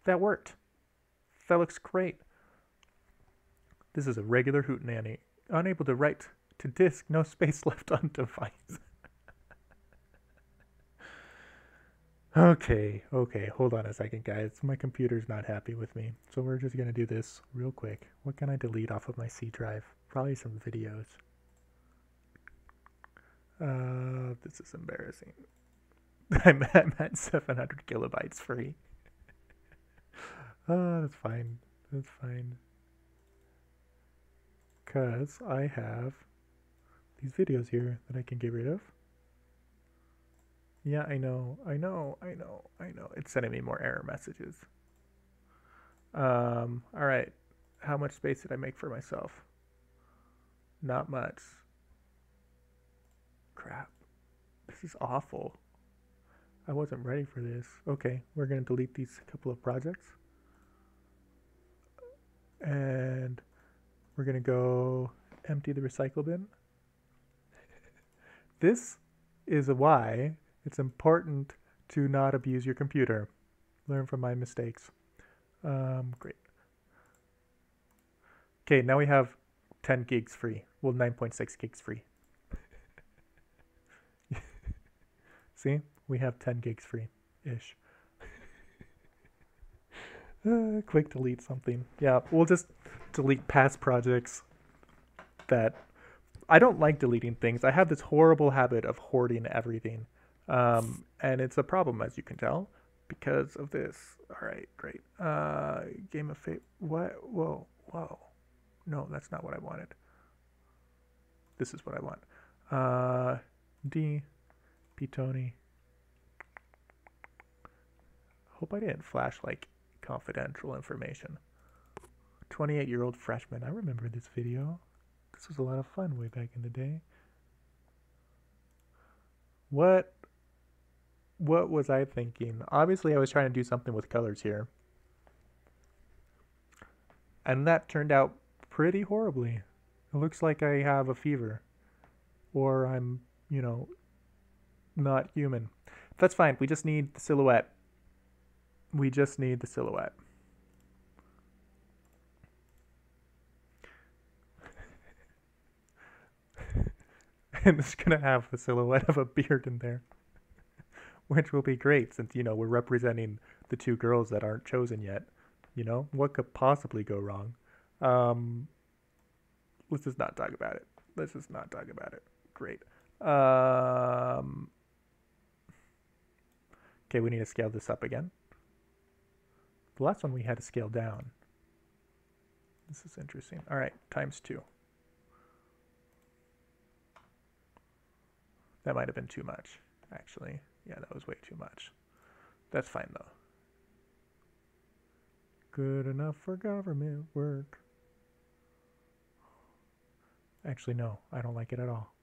That worked. That looks great. This is a regular hootenanny. Unable to write to disk, no space left on device. Okay, hold on a second, guys. My computer's not happy with me, so we're just gonna do this real quick. What can I delete off of my C drive? Probably some videos. This is embarrassing. I'm at 700 kilobytes free. That's fine. That's fine. Because I have these videos here that I can get rid of. Yeah, I know. It's sending me more error messages. All right. How much space did I make for myself? Not much. Crap. This is awful. I wasn't ready for this. Okay, we're going to delete these couple of projects. And we're going to go empty the recycle bin. This is why it's important to not abuse your computer. Learn from my mistakes. Great. Okay, now we have 10 gigs free. Well, 9.6 gigs free. See? We have 10 gigs free-ish. Quick delete something. Yeah, we'll just delete past projects that... I don't like deleting things. I have this horrible habit of hoarding everything. And it's a problem, as you can tell, because of this. All right, great. Game of Fate. What? Whoa, whoa. No, that's not what I wanted. This is what I want. D. Pitoni. Hope I didn't flash, like, confidential information. 28-year-old freshman. I remember this video. This was a lot of fun way back in the day. What was I thinking? Obviously, I was trying to do something with colors here. And that turned out pretty horribly. It looks like I have a fever. Or I'm, you know, not human. That's fine. We just need the silhouette. We just need the silhouette. And it's going to have the silhouette of a beard in there. Which will be great since, you know, we're representing the two girls that aren't chosen yet. You know, what could possibly go wrong? Let's just not talk about it. Let's just not talk about it. Great. Okay, we need to scale this up again. The last one we had to scale down. This is interesting. All right, ×2. That might have been too much, actually. Yeah, that was way too much. That's fine, though. Good enough for government work. Actually, no, I don't like it at all.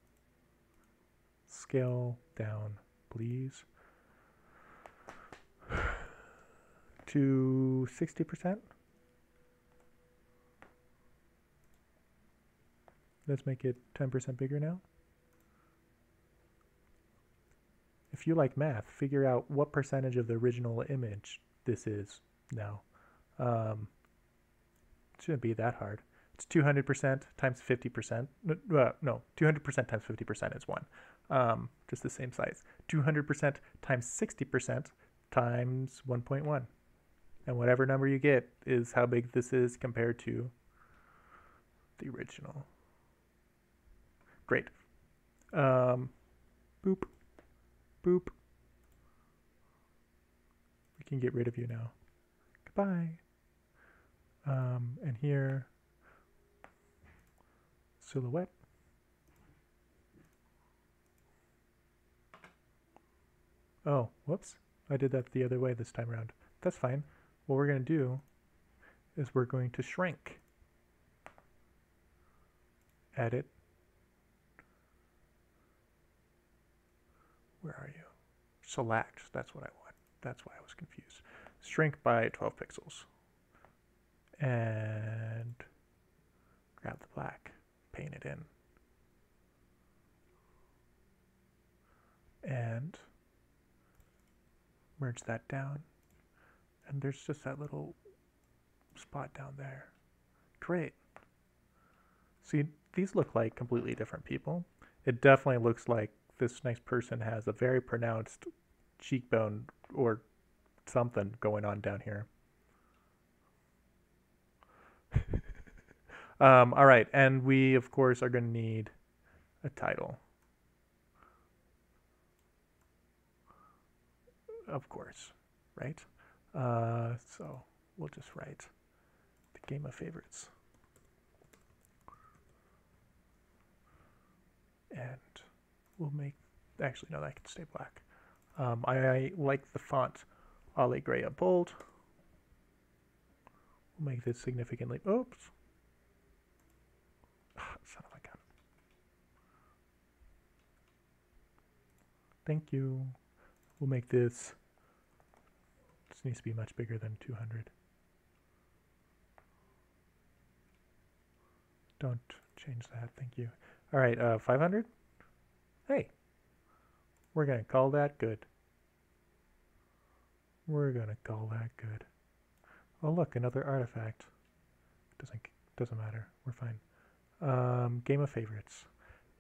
Scale down, please. To 60%. Let's make it 10% bigger now. If you like math, figure out what percentage of the original image this is now. It shouldn't be that hard. It's 200% times 50%. No, 200% times 50% is 1. Just the same size. 200% times 60% times 1.1. And whatever number you get is how big this is compared to the original. Great. Boop. Boop. We can get rid of you now. Goodbye. And here, silhouette. Oh, whoops. I did that the other way this time around. That's fine. What we're going to do is we're going to shrink. Edit. Where are you? Select. That's what I want. That's why I was confused. Shrink by 12 pixels. And grab the black. Paint it in. And merge that down. And there's just that little spot down there. Great. See, these look like completely different people. It definitely looks like this nice person has a very pronounced cheekbone or something going on down here. All right, and we, of course, are going to need a title. Of course, right? So we'll just write the Game of Favorites. And we'll make, actually, no, that can stay black. I like the font Allegria bold. We'll make this significantly, oops. Son of a gun. Thank you. We'll make this needs to be much bigger than 200. Don't change that, thank you. All right, 500? Hey, we're gonna call that good. We're gonna call that good. Oh look, another artifact. Doesn't Doesn't matter. We're fine. Game of favorites.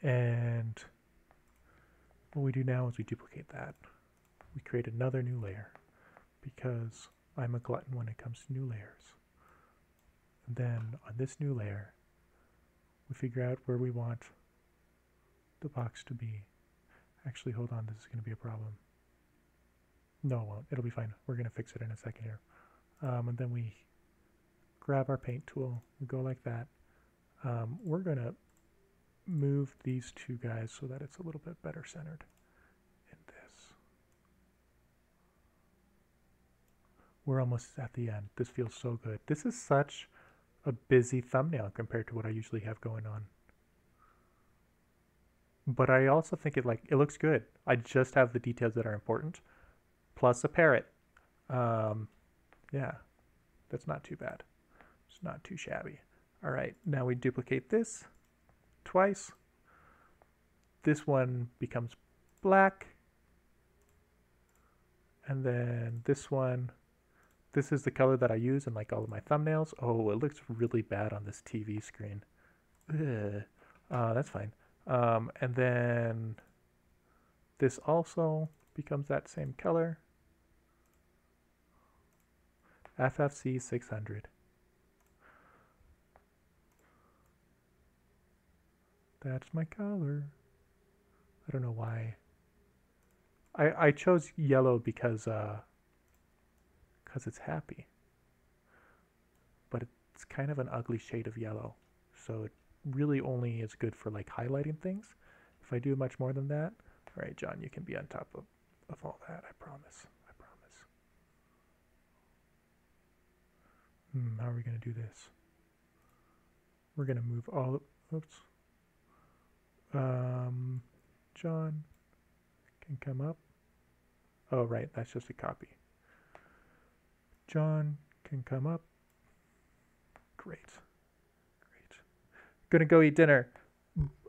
And what we do now is we duplicate that. We create another new layer because I'm a glutton when it comes to new layers. And then on this new layer, we figure out where we want the box to be. Actually, hold on, this is going to be a problem. No, it won't. It'll be fine. We're going to fix it in a second here. And then we grab our paint tool. We go like that. We're going to move these two guys so that it's a little bit better centered in this. We're almost at the end. This feels so good. This is such a busy thumbnail compared to what I usually have going on. But I also think it looks good. I just have the details that are important, plus a parrot. Yeah, that's not too bad. It's not too shabby. All right, now we duplicate this twice. This one becomes black. And then this one, this is the color that I use in like all of my thumbnails. Oh, it looks really bad on this TV screen. Ugh. That's fine. And then this also becomes that same color. FFC 600. That's my color. I don't know why. I chose yellow because it's happy. But it's kind of an ugly shade of yellow. So it really only is good for like highlighting things. If I do much more than that, all right, John, you can be on top of all that. I promise. I promise. How are we going to do this? We're going to move all. Oops. John can come up. Oh, right. That's just a copy. John can come up. Great. Great. Gonna go eat dinner.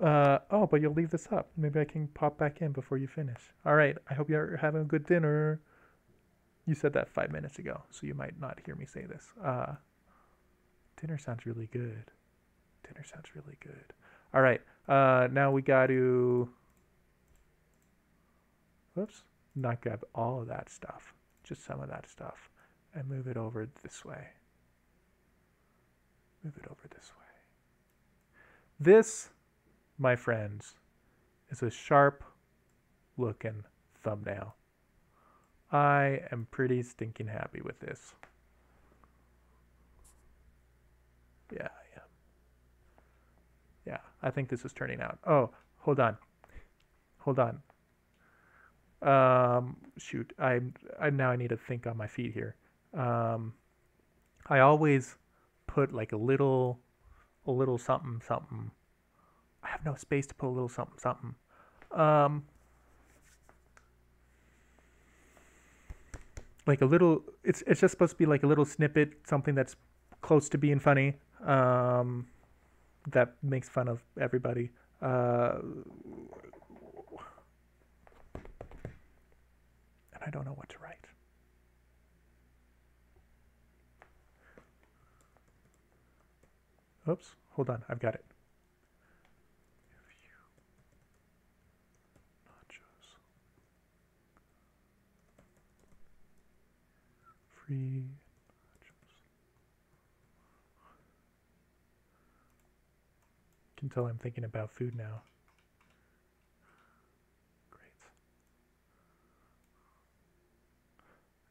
Oh, but you'll leave this up. Maybe I can pop back in before you finish. All right. I hope you're having a good dinner. You said that 5 minutes ago, so you might not hear me say this. Dinner sounds really good. Dinner sounds really good. All right. Now we got to, whoops, not grab all of that stuff, just some of that stuff, and move it over this way. Move it over this way. This, my friends, is a sharp looking thumbnail. I am pretty stinking happy with this. Yeah. Yeah, I think this is turning out. Oh, hold on. Shoot, I now I need to think on my feet here. I always put like a little something something. I have no space to put a little something something. Like a little. It's just supposed to be like a little snippet, something that's close to being funny. That makes fun of everybody. And I don't know what to write. Oops, hold on, I've got it. Nachos. Free. Can tell I'm thinking about food now. Great.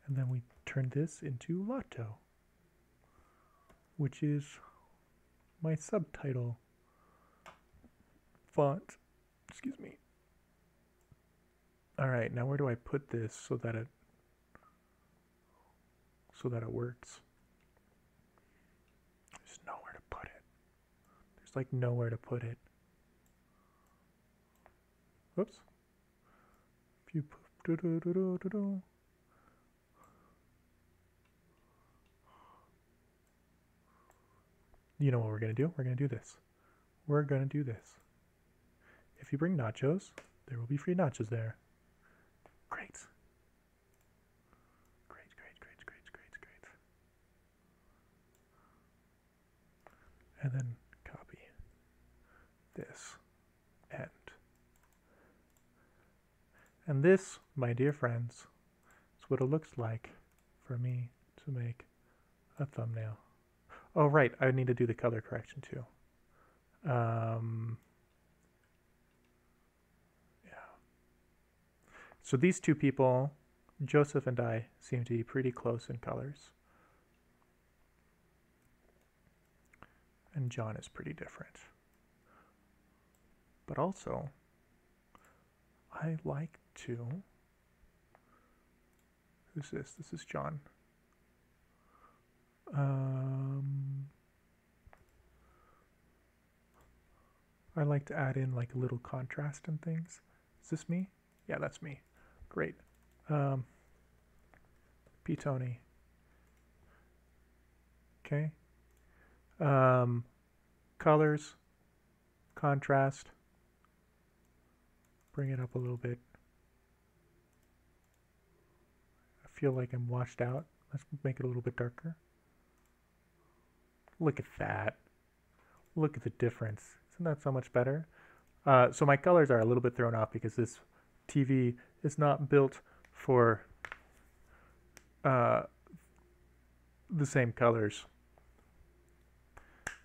And then we turn this into Lotto, which is my subtitle font. Excuse me. All right, now where do I put this so that it works? There's nowhere to put it. There's like nowhere to put it. Whoops. You know what we're going to do? We're going to do this. We're going to do this. If you bring nachos, there will be free nachos there. Great. Great. and then copy this end. And this, my dear friends, is what it looks like for me to make a thumbnail. Oh, right, I need to do the color correction too. Yeah. So these two people, Joseph and I, seem to be pretty close in colors. And John is pretty different. But also, I like to... Who's this? This is John. I like to add in like a little contrast and things. Is this me? Yeah, that's me. Great. P-Tony. Okay. Colors, contrast. Bring it up a little bit. I feel like I'm washed out. Let's make it a little bit darker. Look at that. Look at the difference. Isn't that so much better? So my colors are a little bit thrown off because this TV is not built for the same colors.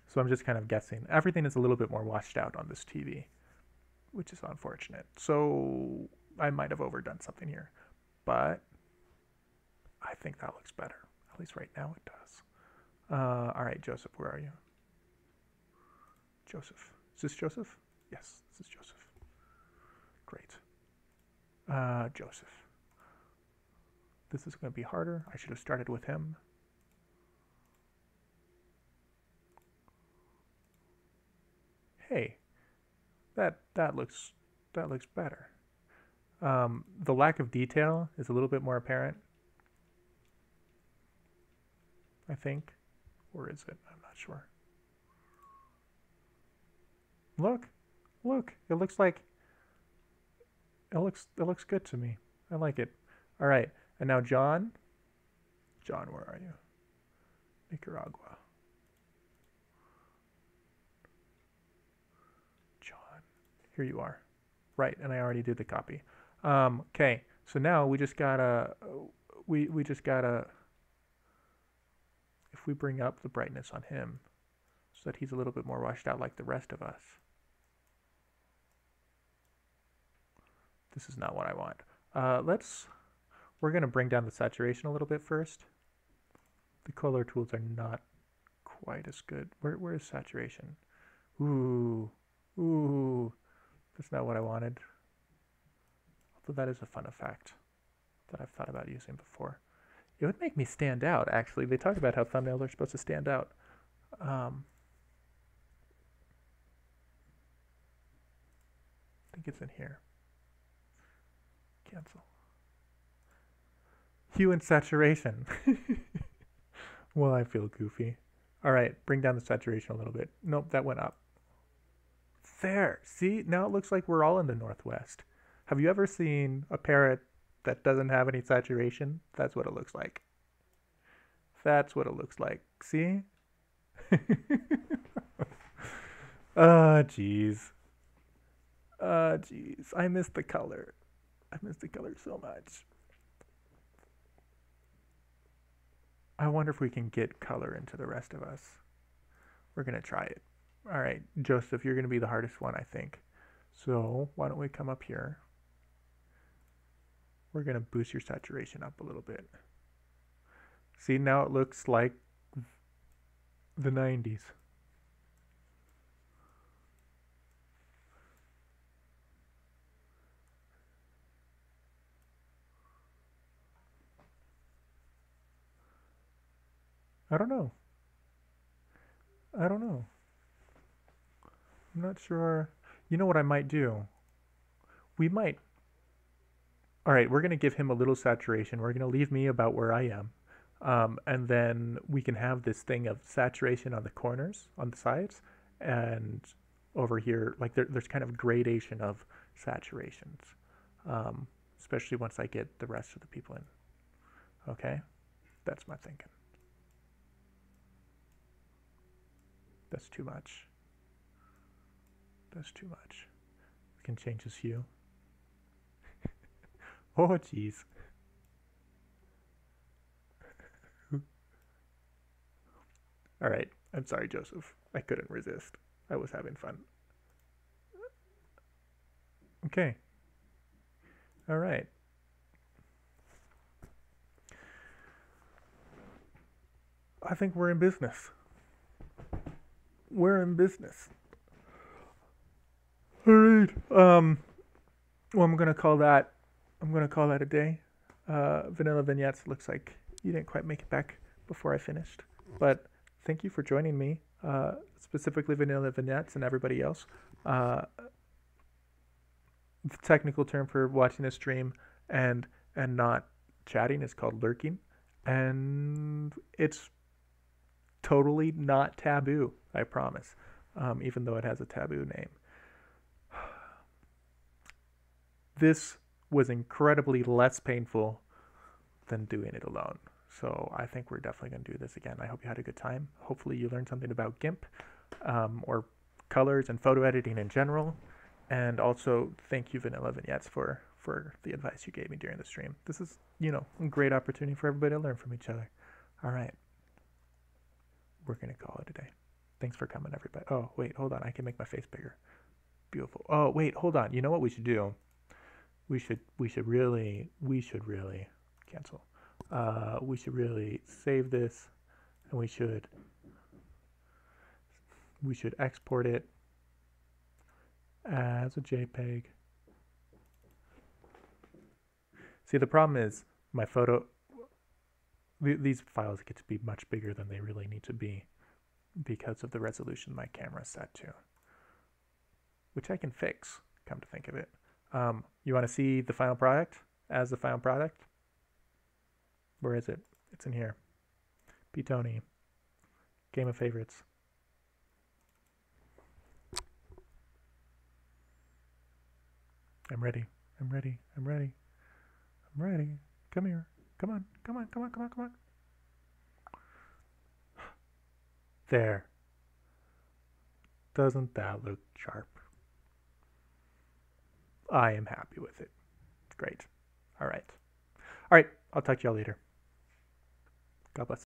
So I'm just kind of guessing. Everything is a little bit more washed out on this TV, which is unfortunate. So I might have overdone something here, but I think that looks better. At least right now it does. All right, Joseph, where are you? Joseph. Is this Joseph? Yes, this is Joseph. Great. Joseph. This is going to be harder. I should have started with him. Hey, that looks better. The lack of detail is a little bit more apparent, I think, or is it? I'm not sure. Look, it looks like it looks good to me. I like it. All right, and now John, where are you? Nicaragua. John, here you are. Right, and I already did the copy. Okay, so now we just gotta if we bring up the brightness on him so that he's a little bit more washed out like the rest of us. This is not what I want. We're going to bring down the saturation a little bit first. The color tools are not quite as good. Where is saturation? Ooh, that's not what I wanted. Although that is a fun effect that I've thought about using before. It would make me stand out, actually. They talk about how thumbnails are supposed to stand out. I think it's in here. Cancel. Hue and saturation. Well, I feel goofy. All right, bring down the saturation a little bit. Nope, that went up. There. See, now it looks like we're all in the Northwest. Have you ever seen a parrot that doesn't have any saturation? That's what it looks like. That's what it looks like. See? Jeez. Jeez. I miss the color. I miss the color so much. I wonder if we can get color into the rest of us. We're going to try it. All right, Joseph, you're going to be the hardest one, I think. So why don't we come up here? We're going to boost your saturation up a little bit. See, now it looks like the 90s. I don't know. I'm not sure. You know what I might do? We might. All right, we're going to give him a little saturation. We're going to leave me about where I am. And then we can have this thing of saturation on the corners, on the sides. And over here, like there's kind of gradation of saturations. Especially once I get the rest of the people in. Okay? That's my thinking. That's too much. That's too much. We can change his hue. Oh, jeez. All right. I'm sorry, Joseph. I couldn't resist. I was having fun. Okay. All right. I think we're in business. We're in business. All right. Well, I'm gonna call that a day. Vanilla vignettes. Looks like you didn't quite make it back before I finished, but thank you for joining me. Specifically, vanilla vignettes and everybody else. The technical term for watching a stream and not chatting is called lurking, and it's totally not taboo. I promise. Even though it has a taboo name. This was incredibly less painful than doing it alone. So I think we're definitely going to do this again. I hope you had a good time. Hopefully you learned something about GIMP or colors and photo editing in general. And also thank you, Vanilla Vignettes, for the advice you gave me during the stream. This is, a great opportunity for everybody to learn from each other. All right. We're going to call it a day. Thanks for coming, everybody. Oh, wait, hold on. I can make my face bigger. Beautiful. Oh, wait, hold on. You know what we should do? We should really cancel. We should really save this, and we should export it as a JPEG. See, the problem is my photo. These files get to be much bigger than they really need to be because of the resolution my camera is set to, which I can fix. Come to think of it. You want to see the final product as the final product? Where is it? It's in here. P-Tony. Game of Favorites. I'm ready. I'm ready. I'm ready. I'm ready. Come here. Come on. Come on. Come on. Come on. Come on. There. Doesn't that look sharp? I am happy with it. Great. All right. All right. I'll talk to y'all later. God bless.